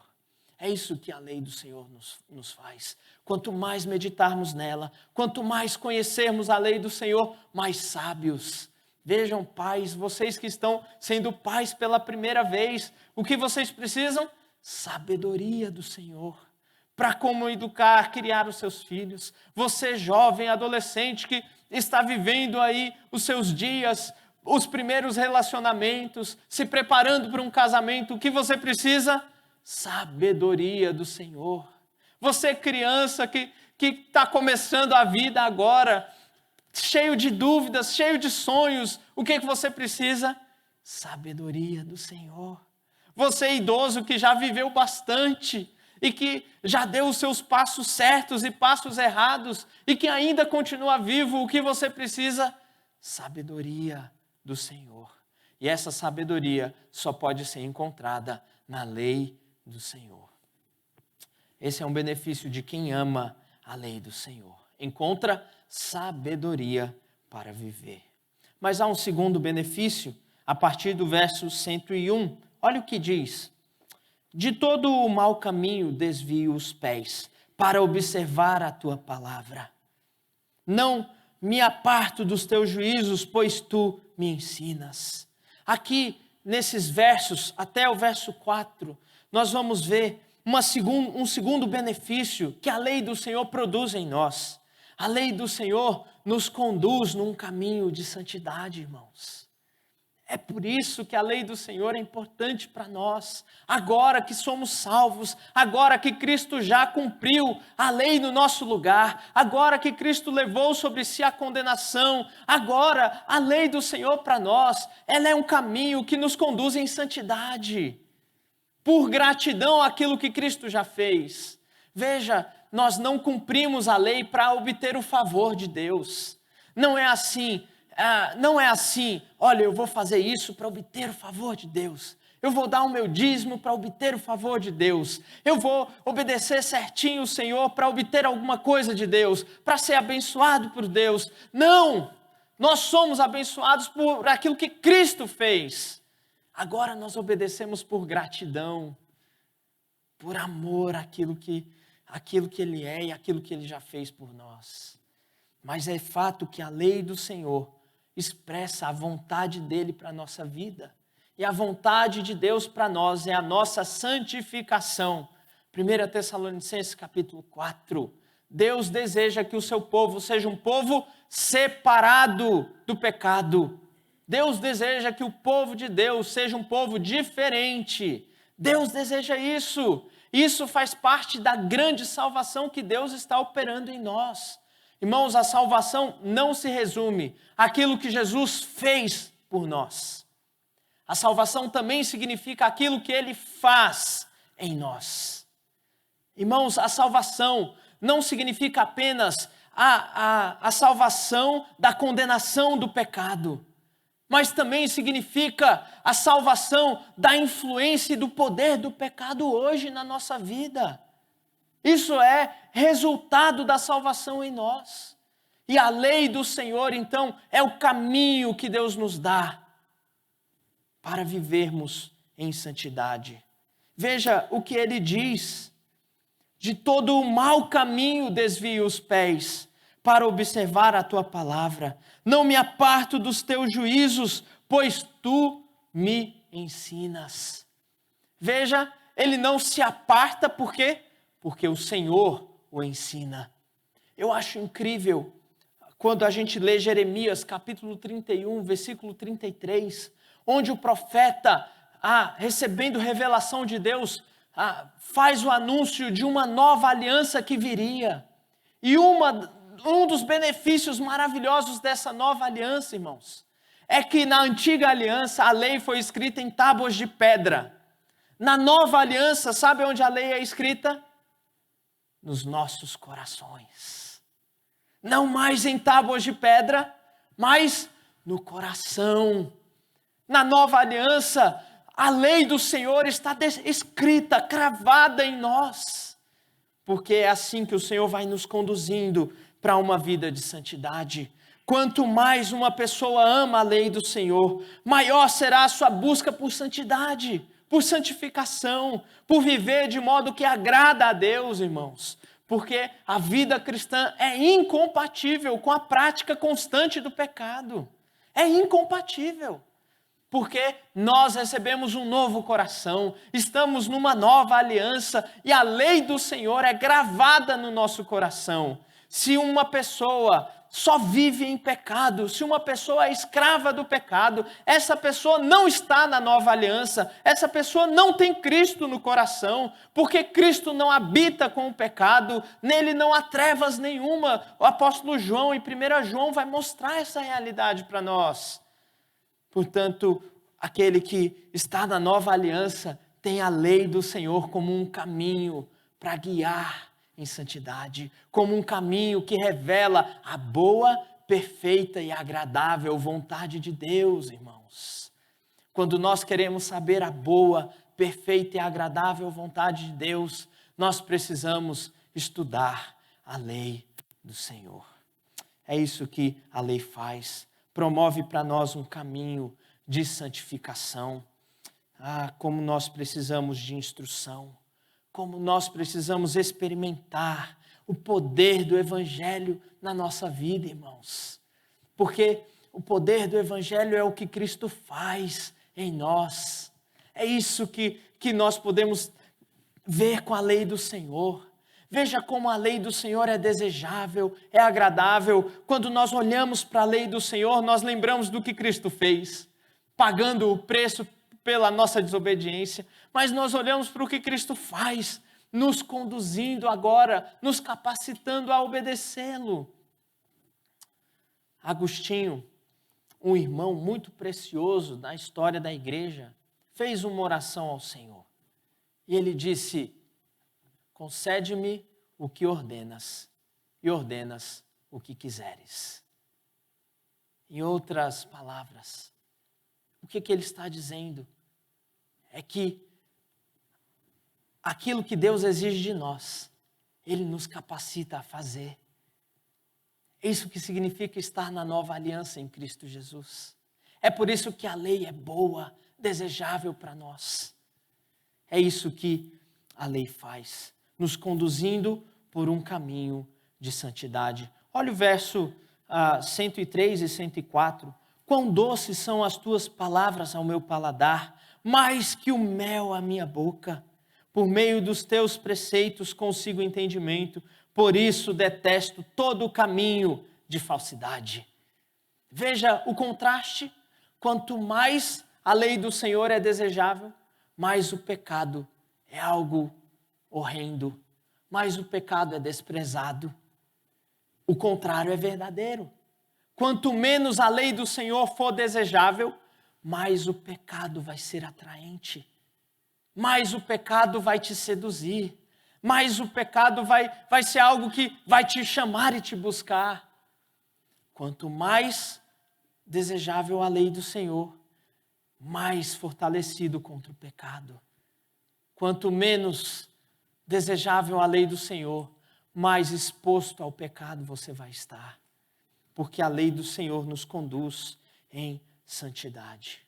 É isso que a lei do Senhor nos faz. Quanto mais meditarmos nela, quanto mais conhecermos a lei do Senhor, mais sábios. Vejam, pais, vocês que estão sendo pais pela primeira vez, o que vocês precisam? Sabedoria do Senhor. Para como educar, criar os seus filhos. Você, jovem, adolescente, que está vivendo aí os seus dias, os primeiros relacionamentos, se preparando para um casamento, o que você precisa? Sabedoria do Senhor. Você, criança que está começando a vida agora, cheio de dúvidas, cheio de sonhos, o que você precisa? Sabedoria do Senhor. Você, idoso que já viveu bastante e que já deu os seus passos certos e passos errados e que ainda continua vivo, o que você precisa? Sabedoria do Senhor. E essa sabedoria só pode ser encontrada na lei do Senhor. Esse é um benefício de quem ama a lei do Senhor. Encontra sabedoria para viver. Mas há um segundo benefício, a partir do verso 101. Olha o que diz. De todo o mau caminho desvio os pés, para observar a tua palavra. Não me aparto dos teus juízos, pois tu me ensinas. Aqui, nesses versos, até o verso 4, nós vamos ver um segundo benefício que a lei do Senhor produz em nós. A lei do Senhor nos conduz num caminho de santidade, irmãos. É por isso que a lei do Senhor é importante para nós. Agora que somos salvos, agora que Cristo já cumpriu a lei no nosso lugar, agora que Cristo levou sobre si a condenação, agora a lei do Senhor para nós, ela é um caminho que nos conduz em santidade. Por gratidão àquilo que Cristo já fez. Veja, nós não cumprimos a lei para obter o favor de Deus. Não é assim, olha, eu vou fazer isso para obter o favor de Deus. Eu vou dar o meu dízimo para obter o favor de Deus. Eu vou obedecer certinho o Senhor para obter alguma coisa de Deus, para ser abençoado por Deus. Não! Nós somos abençoados por aquilo que Cristo fez. Agora nós obedecemos por gratidão, por amor àquilo que Ele é e aquilo que Ele já fez por nós. Mas é fato que a lei do Senhor expressa a vontade dEle para a nossa vida. E a vontade de Deus para nós é a nossa santificação. 1 Tessalonicenses capítulo 4. Deus deseja que o seu povo seja um povo separado do pecado. Deus deseja que o povo de Deus seja um povo diferente. Deus deseja isso. Isso faz parte da grande salvação que Deus está operando em nós. Irmãos, a salvação não se resume àquilo que Jesus fez por nós. A salvação também significa aquilo que Ele faz em nós. Irmãos, a salvação não significa apenas a salvação da condenação do pecado, mas também significa a salvação da influência e do poder do pecado hoje na nossa vida. Isso é resultado da salvação em nós. E a lei do Senhor, então, é o caminho que Deus nos dá para vivermos em santidade. Veja o que ele diz: de todo o mau caminho desvio os pés, para observar a tua palavra. Não me aparto dos teus juízos, pois tu me ensinas. Veja, ele não se aparta, por quê? Porque o Senhor o ensina. Eu acho incrível quando a gente lê Jeremias capítulo 31, versículo 33, onde o profeta, recebendo revelação de Deus, faz o anúncio de uma nova aliança que viria. E um dos benefícios maravilhosos dessa nova aliança, irmãos, é que na antiga aliança a lei foi escrita em tábuas de pedra. Na nova aliança, sabe onde a lei é escrita? Nos nossos corações. Não mais em tábuas de pedra, mas no coração. Na nova aliança, a lei do Senhor está escrita, cravada em nós. Porque é assim que o Senhor vai nos conduzindo para uma vida de santidade. Quanto mais uma pessoa ama a lei do Senhor, maior será a sua busca por santidade, por santificação, por viver de modo que agrada a Deus, irmãos. Porque a vida cristã é incompatível com a prática constante do pecado. É incompatível. Porque nós recebemos um novo coração, estamos numa nova aliança e a lei do Senhor é gravada no nosso coração. Se uma pessoa só vive em pecado, se uma pessoa é escrava do pecado, essa pessoa não está na nova aliança, essa pessoa não tem Cristo no coração, porque Cristo não habita com o pecado, nele não há trevas nenhuma. O apóstolo João, em 1 João, vai mostrar essa realidade para nós. Portanto, aquele que está na nova aliança tem a lei do Senhor como um caminho para guiar em santidade, como um caminho que revela a boa, perfeita e agradável vontade de Deus, irmãos. Quando nós queremos saber a boa, perfeita e agradável vontade de Deus, nós precisamos estudar a lei do Senhor. É isso que a lei faz. Promove para nós um caminho de santificação. Como nós precisamos de instrução. Como nós precisamos experimentar o poder do Evangelho na nossa vida, irmãos. Porque o poder do Evangelho é o que Cristo faz em nós. É isso que nós podemos ver com a lei do Senhor. Veja como a lei do Senhor é desejável, é agradável. Quando nós olhamos para a lei do Senhor, nós lembramos do que Cristo fez, pagando o preço pela nossa desobediência. Mas nós olhamos para o que Cristo faz, nos conduzindo agora, nos capacitando a obedecê-lo. Agostinho, um irmão muito precioso na história da igreja, fez uma oração ao Senhor. E ele disse: concede-me o que ordenas, e ordenas o que quiseres. Em outras palavras, o que ele está dizendo é que aquilo que Deus exige de nós, Ele nos capacita a fazer. É isso que significa estar na nova aliança em Cristo Jesus. É por isso que a lei é boa, desejável para nós. É isso que a lei faz, nos conduzindo por um caminho de santidade. Olha o verso 103 e 104. Quão doces são as tuas palavras ao meu paladar, mais que o mel à minha boca. Por meio dos teus preceitos consigo entendimento, por isso detesto todo o caminho de falsidade. Veja o contraste. Quanto mais a lei do Senhor é desejável, mais o pecado é algo horrendo, mais o pecado é desprezado. O contrário é verdadeiro. Quanto menos a lei do Senhor for desejável, mais o pecado vai ser atraente, mais o pecado vai te seduzir, mais o pecado vai ser algo que vai te chamar e te buscar. Quanto mais desejável a lei do Senhor, mais fortalecido contra o pecado. Quanto menos desejável a lei do Senhor, mais exposto ao pecado você vai estar. Porque a lei do Senhor nos conduz em santidade.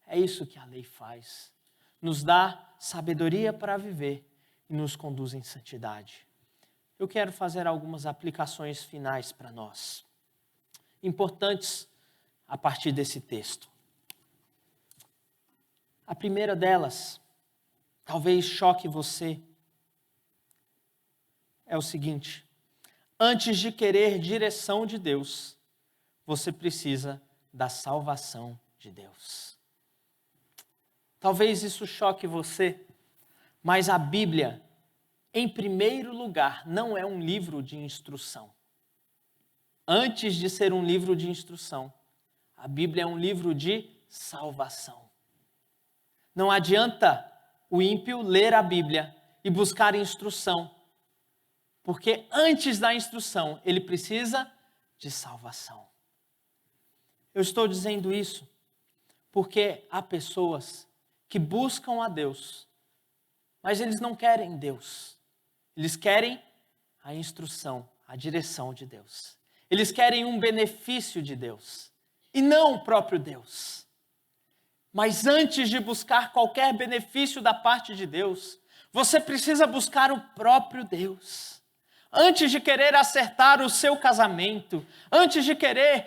É isso que a lei faz. Nos dá sabedoria para viver e nos conduz em santidade. Eu quero fazer algumas aplicações finais para nós, importantes a partir desse texto. A primeira delas, talvez choque você, é o seguinte: antes de querer direção de Deus, você precisa da salvação de Deus. Talvez isso choque você, mas a Bíblia, em primeiro lugar, não é um livro de instrução. Antes de ser um livro de instrução, a Bíblia é um livro de salvação. Não adianta o ímpio ler a Bíblia e buscar instrução, porque antes da instrução, ele precisa de salvação. Eu estou dizendo isso porque há pessoas que buscam a Deus, mas eles não querem Deus. Eles querem a instrução, a direção de Deus. Eles querem um benefício de Deus e não o próprio Deus. Mas antes de buscar qualquer benefício da parte de Deus, você precisa buscar o próprio Deus. Antes de querer acertar o seu casamento, antes de querer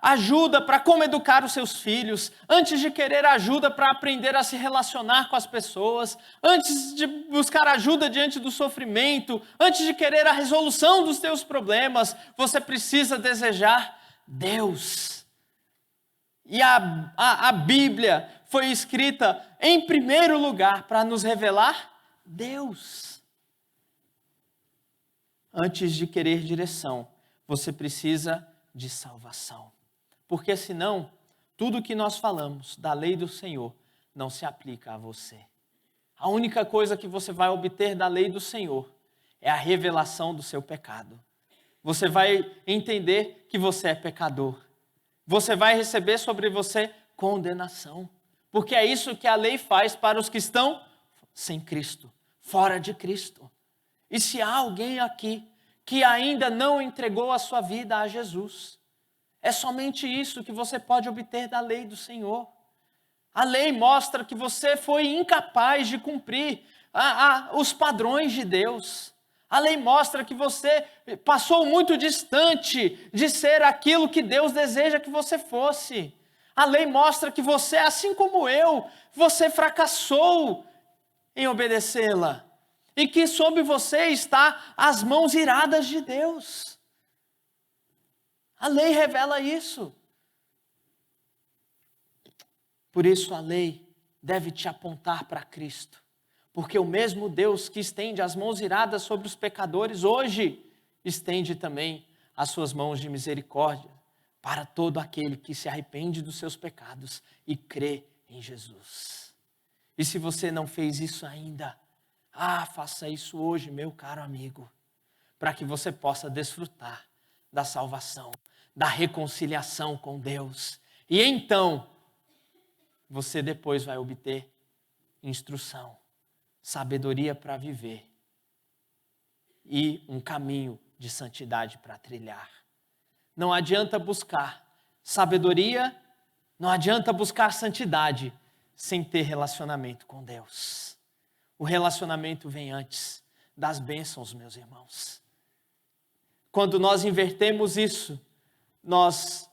ajuda para como educar os seus filhos, antes de querer ajuda para aprender a se relacionar com as pessoas, antes de buscar ajuda diante do sofrimento, antes de querer a resolução dos teus problemas, você precisa desejar Deus. E a Bíblia foi escrita em primeiro lugar para nos revelar Deus. Antes de querer direção, você precisa de salvação. Porque senão, tudo que nós falamos da lei do Senhor não se aplica a você. A única coisa que você vai obter da lei do Senhor é a revelação do seu pecado. Você vai entender que você é pecador. Você vai receber sobre você condenação. Porque é isso que a lei faz para os que estão sem Cristo, fora de Cristo. E se há alguém aqui que ainda não entregou a sua vida a Jesus, é somente isso que você pode obter da lei do Senhor. A lei mostra que você foi incapaz de cumprir os padrões de Deus. A lei mostra que você passou muito distante de ser aquilo que Deus deseja que você fosse. A lei mostra que você, assim como eu, você fracassou em obedecê-la. e que sobre você está as mãos iradas de Deus. A lei revela isso. Por isso a lei deve te apontar para Cristo, porque o mesmo Deus que estende as mãos iradas sobre os pecadores, hoje estende também as suas mãos de misericórdia para todo aquele que se arrepende dos seus pecados e crê em Jesus. E se você não fez isso ainda, faça isso hoje, meu caro amigo, para que você possa desfrutar da salvação, da reconciliação com Deus. E então, você depois vai obter instrução, sabedoria para viver e um caminho de santidade para trilhar. Não adianta buscar sabedoria, não adianta buscar santidade sem ter relacionamento com Deus. O relacionamento vem antes das bênçãos, meus irmãos. Quando nós invertemos isso, nós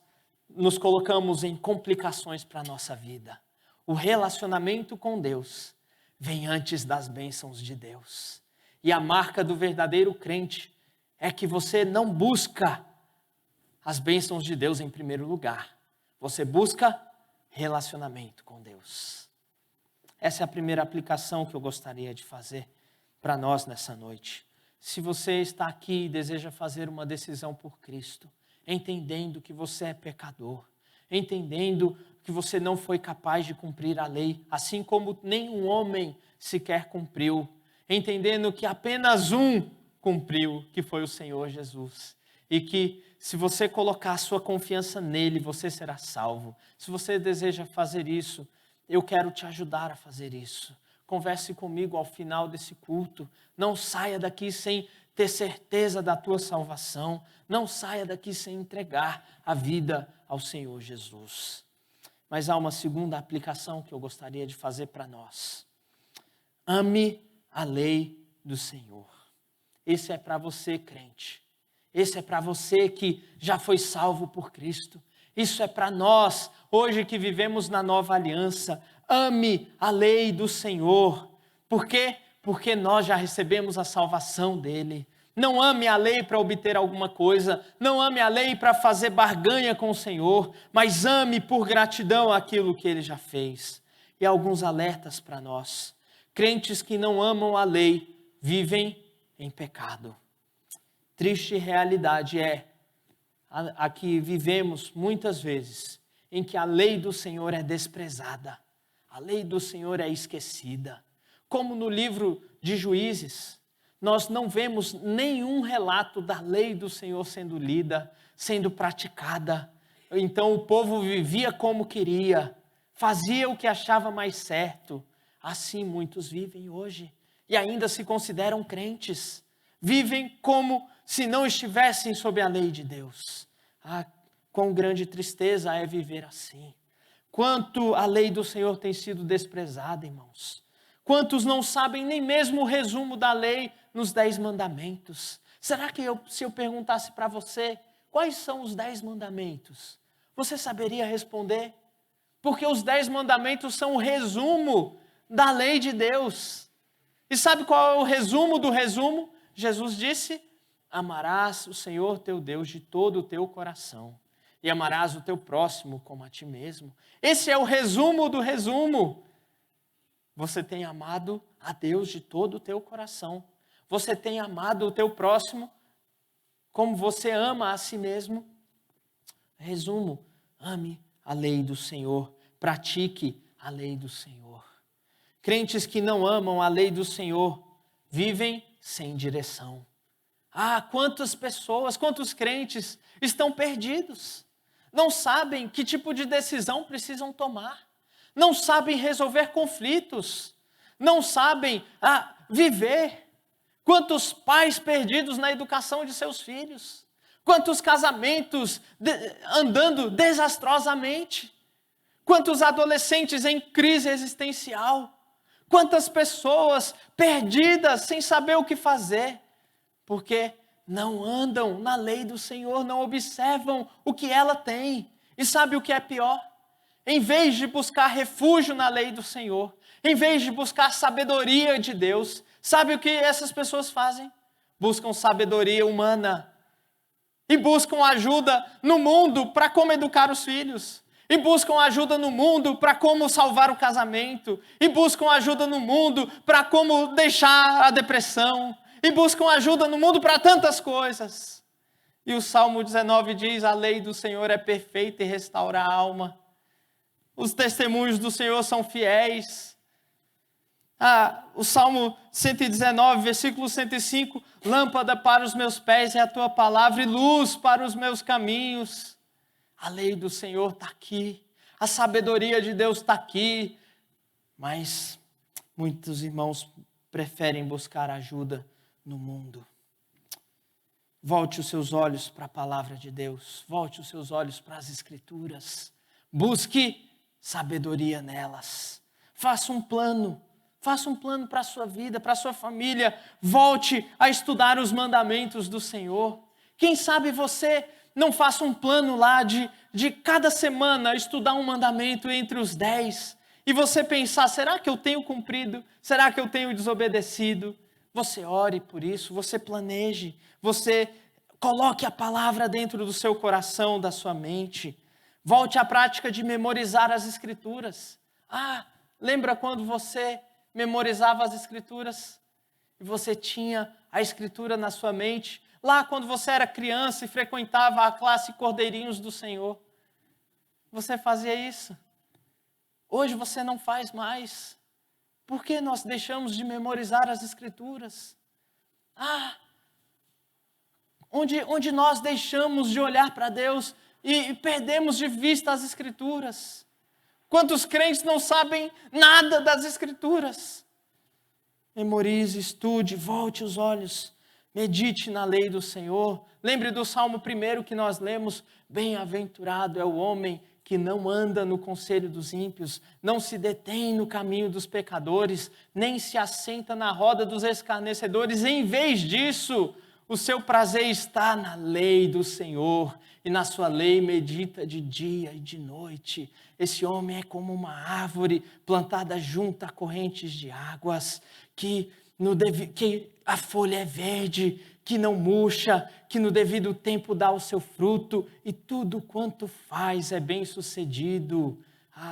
nos colocamos em complicações para a nossa vida. O relacionamento com Deus vem antes das bênçãos de Deus. E a marca do verdadeiro crente é que você não busca as bênçãos de Deus em primeiro lugar. Você busca relacionamento com Deus. Essa é a primeira aplicação que eu gostaria de fazer para nós nessa noite. Se você está aqui e deseja fazer uma decisão por Cristo, entendendo que você é pecador, entendendo que você não foi capaz de cumprir a lei, assim como nenhum homem sequer cumpriu, entendendo que apenas um cumpriu, que foi o Senhor Jesus, e que se você colocar a sua confiança nele, você será salvo. Se você deseja fazer isso, eu quero te ajudar a fazer isso. Converse comigo ao final desse culto. Não saia daqui sem ter certeza da tua salvação. Não saia daqui sem entregar a vida ao Senhor Jesus. Mas há uma segunda aplicação que eu gostaria de fazer para nós. Ame a lei do Senhor. Esse é para você, crente. Esse é para você que já foi salvo por Cristo. Isso é para nós, hoje que vivemos na nova aliança. Ame a lei do Senhor. Por quê? Porque nós já recebemos a salvação dele. Não ame a lei para obter alguma coisa. Não ame a lei para fazer barganha com o Senhor. Mas ame por gratidão aquilo que ele já fez. E alguns alertas para nós. Crentes que não amam a lei vivem em pecado. Triste realidade é a que vivemos muitas vezes, em que a lei do Senhor é desprezada, a lei do Senhor é esquecida. Como no livro de Juízes, nós não vemos nenhum relato da lei do Senhor sendo lida, sendo praticada. Então o povo vivia como queria, fazia o que achava mais certo. Assim muitos vivem hoje e ainda se consideram crentes. Vivem como se não estivessem sob a lei de Deus. Quão grande tristeza é viver assim. Quanto a lei do Senhor tem sido desprezada, irmãos. Quantos não sabem nem mesmo o resumo da lei nos 10 mandamentos? Será que se eu perguntasse para você, quais são os 10 mandamentos? Você saberia responder? Porque os 10 mandamentos são o resumo da lei de Deus. E sabe qual é o resumo do resumo? Jesus disse: amarás o Senhor teu Deus de todo o teu coração e amarás o teu próximo como a ti mesmo. Esse é o resumo do resumo. Você tem amado a Deus de todo o teu coração. Você tem amado o teu próximo como você ama a si mesmo. Resumo: ame a lei do Senhor, pratique a lei do Senhor. Crentes que não amam a lei do Senhor vivem sem direção. Quantas pessoas, quantos crentes estão perdidos, não sabem que tipo de decisão precisam tomar, não sabem resolver conflitos, não sabem viver. Quantos pais perdidos na educação de seus filhos, quantos casamentos andando desastrosamente, quantos adolescentes em crise existencial, quantas pessoas perdidas sem saber o que fazer, porque não andam na lei do Senhor, não observam o que ela tem. E sabe o que é pior? Em vez de buscar refúgio na lei do Senhor, em vez de buscar sabedoria de Deus, Sabe o que essas pessoas fazem? Buscam sabedoria humana. E buscam ajuda no mundo para como educar os filhos. E buscam ajuda no mundo para como salvar o casamento. E buscam ajuda no mundo para como deixar a depressão. E buscam ajuda no mundo para tantas coisas. E o Salmo 19 diz: a lei do Senhor é perfeita e restaura a alma. Os testemunhos do Senhor são fiéis. O Salmo 119, versículo 105, lâmpada para os meus pés é a tua palavra e luz para os meus caminhos. A lei do Senhor está aqui, a sabedoria de Deus está aqui, mas muitos irmãos preferem buscar ajuda no mundo. Volte os seus olhos para a palavra de Deus, volte os seus olhos para as Escrituras, busque sabedoria nelas, faça um plano para a sua vida, para a sua família. Volte a estudar os mandamentos do Senhor. Quem sabe você não faça um plano lá de cada semana estudar um mandamento entre os 10. E você pensar, será que eu tenho cumprido? Será que eu tenho desobedecido? Você ore por isso, você planeje, você coloque a palavra dentro do seu coração, da sua mente. Volte à prática de memorizar as Escrituras. Lembra quando você memorizava as Escrituras e você tinha a Escritura na sua mente, lá quando você era criança e frequentava a classe Cordeirinhos do Senhor? Você fazia isso. Hoje você não faz mais. Por que nós deixamos de memorizar as Escrituras? Onde nós deixamos de olhar para Deus e perdemos de vista as Escrituras? Quantos crentes não sabem nada das Escrituras? Memorize, estude, volte os olhos, medite na lei do Senhor. Lembre do Salmo 1 que nós lemos: bem-aventurado é o homem que não anda no conselho dos ímpios, não se detém no caminho dos pecadores, nem se assenta na roda dos escarnecedores. Em vez disso, o seu prazer está na lei do Senhor, e na sua lei medita de dia e de noite. Esse homem é como uma árvore plantada junto a correntes de águas, que a folha é verde, que não murcha, que no devido tempo dá o seu fruto, e tudo quanto faz é bem-sucedido.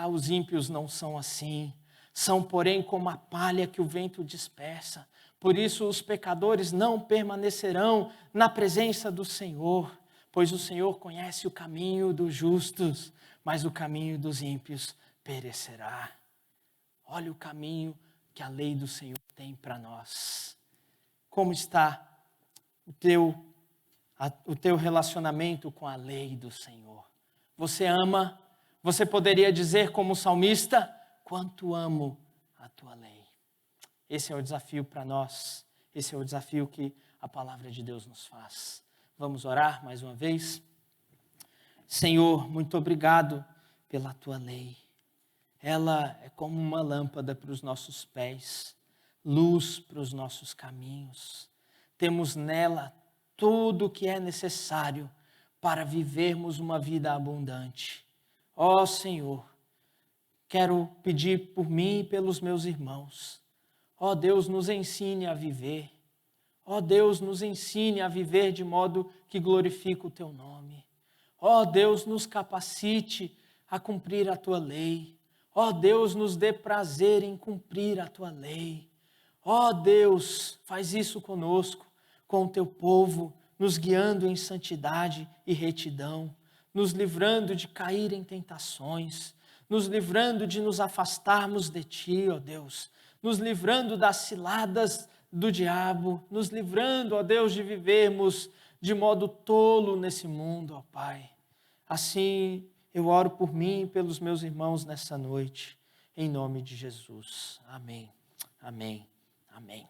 Os ímpios não são assim. São, porém, como a palha que o vento dispersa. Por isso os pecadores não permanecerão na presença do Senhor, pois o Senhor conhece o caminho dos justos, mas o caminho dos ímpios perecerá. Olha o caminho que a lei do Senhor tem para nós. Como está o teu relacionamento com a lei do Senhor? Você ama? Você poderia dizer como salmista: quanto amo a tua lei. Esse é o desafio para nós. Esse é o desafio que a palavra de Deus nos faz. Vamos orar mais uma vez? Senhor, muito obrigado pela tua lei. Ela é como uma lâmpada para os nossos pés, luz para os nossos caminhos. Temos nela tudo o que é necessário para vivermos uma vida abundante. Ó Senhor, quero pedir por mim e pelos meus irmãos. Ó Deus, nos ensine a viver. Ó Deus, nos ensine a viver de modo que glorifique o teu nome. Ó Deus, nos capacite a cumprir a tua lei. Ó Deus, nos dê prazer em cumprir a tua lei. Ó Deus, faz isso conosco, com o teu povo, nos guiando em santidade e retidão, nos livrando de cair em tentações, nos livrando de nos afastarmos de ti, ó Deus, nos livrando das ciladas do diabo, nos livrando, ó Deus, de vivermos de modo tolo nesse mundo, ó Pai. Assim, eu oro por mim e pelos meus irmãos nessa noite, em nome de Jesus. Amém, amém, amém.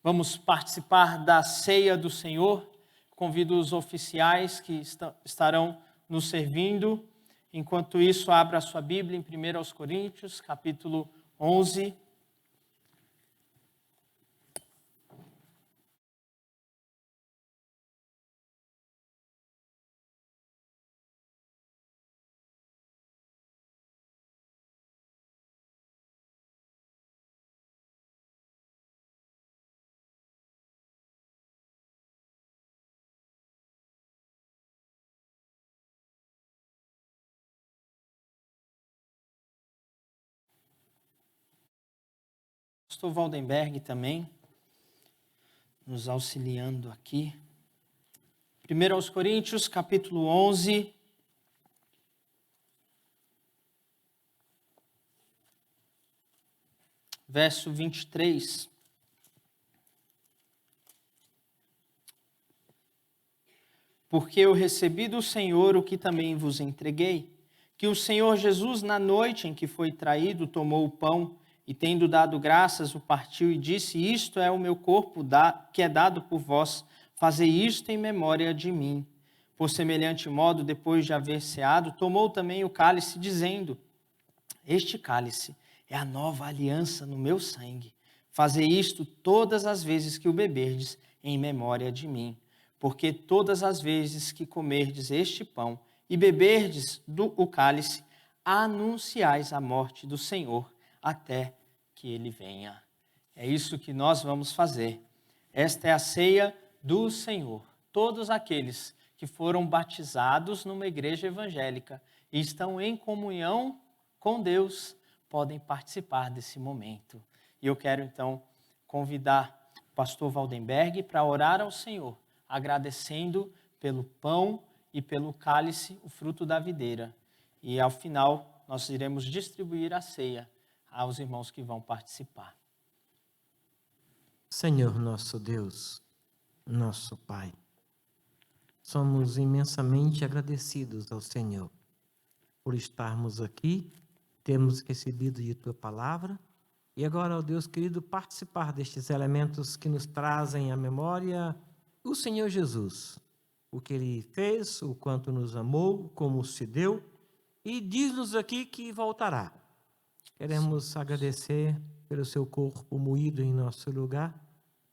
Vamos participar da ceia do Senhor. Convido os oficiais que estarão nos servindo. Enquanto isso, abra a sua Bíblia em 1 Coríntios, capítulo 11. pastor Waldenberg também, nos auxiliando aqui. 1 aos Coríntios, capítulo 11, verso 23. Porque eu recebi do Senhor o que também vos entreguei, que o Senhor Jesus, na noite em que foi traído, tomou o pão e, tendo dado graças, o partiu e disse: Isto é o meu corpo que é dado por vós, fazei isto em memória de mim. Por semelhante modo, depois de haver ceado, tomou também o cálice, dizendo: Este cálice é a nova aliança no meu sangue. Fazei isto todas as vezes que o beberdes, em memória de mim. Porque todas as vezes que comerdes este pão e beberdes o cálice, anunciais a morte do Senhor, até que ele venha. É isso que nós vamos fazer. Esta é a ceia do Senhor. Todos aqueles que foram batizados numa igreja evangélica e estão em comunhão com Deus podem participar desse momento. E eu quero então convidar o pastor Waldenberg para orar ao Senhor, agradecendo pelo pão e pelo cálice, o fruto da videira. E ao final nós iremos distribuir a ceia aos irmãos que vão participar. Senhor nosso Deus, nosso Pai, somos imensamente agradecidos ao Senhor por estarmos aqui, termos recebido de Tua palavra e agora, ó Deus querido, participar destes elementos que nos trazem à memória o Senhor Jesus, o que Ele fez, o quanto nos amou, como se deu, e diz-nos aqui que voltará. Queremos agradecer pelo Seu corpo moído em nosso lugar,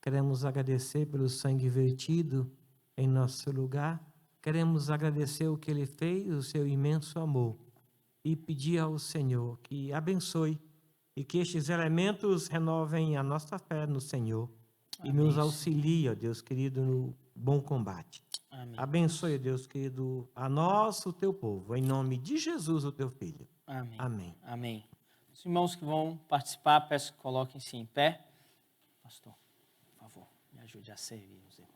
queremos agradecer pelo sangue vertido em nosso lugar, queremos agradecer o que Ele fez, o Seu imenso amor, e pedir ao Senhor que abençoe e que estes elementos renovem a nossa fé no Senhor. Amém. E nos auxilie, ó Deus querido, no bom combate. Amém. Abençoe, Deus querido, a nós, o Teu povo, em nome de Jesus, o Teu Filho. Amém. Amém. Amém. Os irmãos que vão participar, peço que coloquem-se em pé. Pastor, por favor, me ajude a servir os irmãos.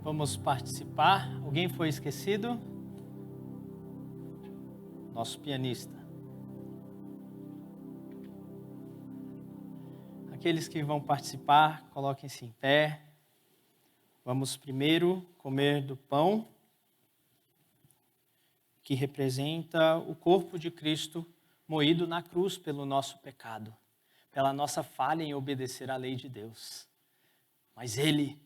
Vamos participar. Alguém foi esquecido? Nosso pianista. Aqueles que vão participar, coloquem-se em pé. Vamos primeiro comer do pão, que representa o corpo de Cristo moído na cruz pelo nosso pecado, pela nossa falha em obedecer à lei de Deus. Mas Ele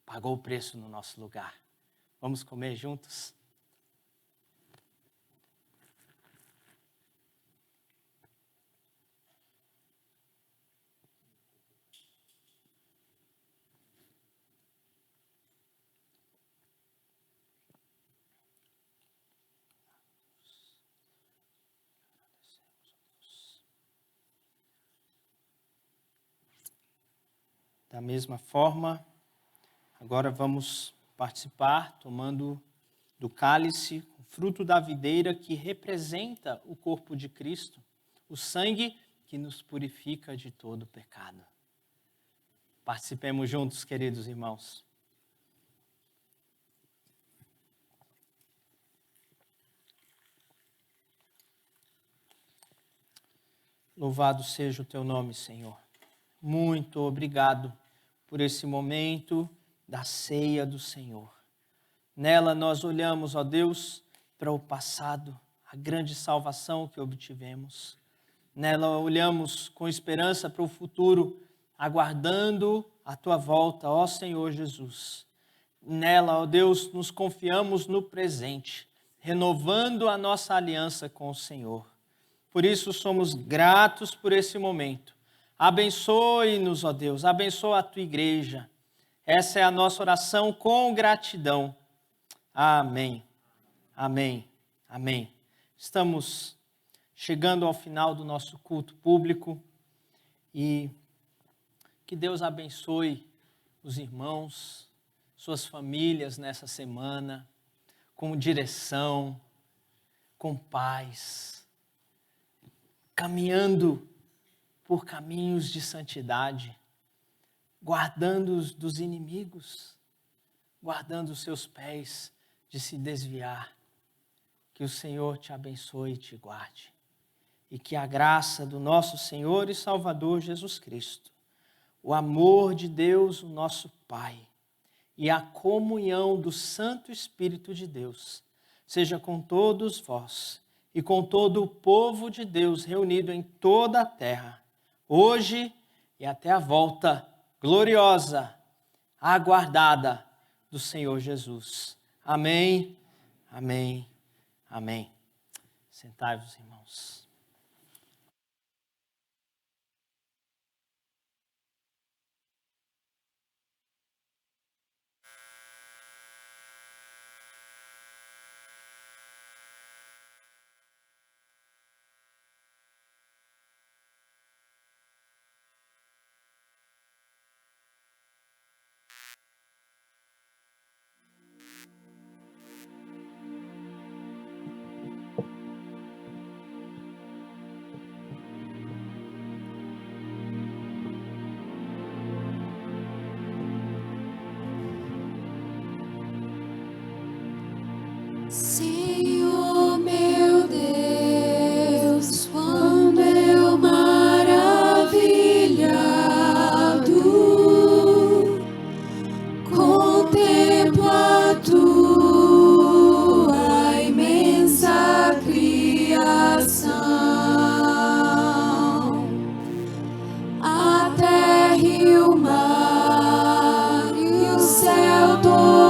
pagou o preço no nosso lugar. Vamos comer juntos? Da mesma forma, agora vamos participar tomando do cálice, o fruto da videira que representa o corpo de Cristo, o sangue que nos purifica de todo pecado. Participemos juntos, queridos irmãos. Louvado seja o teu nome, Senhor. Muito obrigado por esse momento da ceia do Senhor. Nela nós olhamos, ó Deus, para o passado, a grande salvação que obtivemos. Nela olhamos com esperança para o futuro, aguardando a tua volta, ó Senhor Jesus. Nela, ó Deus, nos confiamos no presente, renovando a nossa aliança com o Senhor. Por isso somos gratos por esse momento. Abençoe-nos, ó Deus, abençoa a tua igreja. Essa é a nossa oração com gratidão. Amém, amém, amém. Estamos chegando ao final do nosso culto público e que Deus abençoe os irmãos, suas famílias nessa semana, com direção, com paz, caminhando por caminhos de santidade, guardando-os dos inimigos, guardando os seus pés de se desviar. Que o Senhor te abençoe e te guarde. E que a graça do nosso Senhor e Salvador Jesus Cristo, o amor de Deus, o nosso Pai, e a comunhão do Santo Espírito de Deus, seja com todos vós e com todo o povo de Deus reunido em toda a terra, hoje e até a volta gloriosa, aguardada do Senhor Jesus. Amém, amém, amém. Sentai-vos, irmãos. Senhor meu Deus, quando eu maravilhado contemplo a tua imensa criação, a terra e o mar e o céu todo.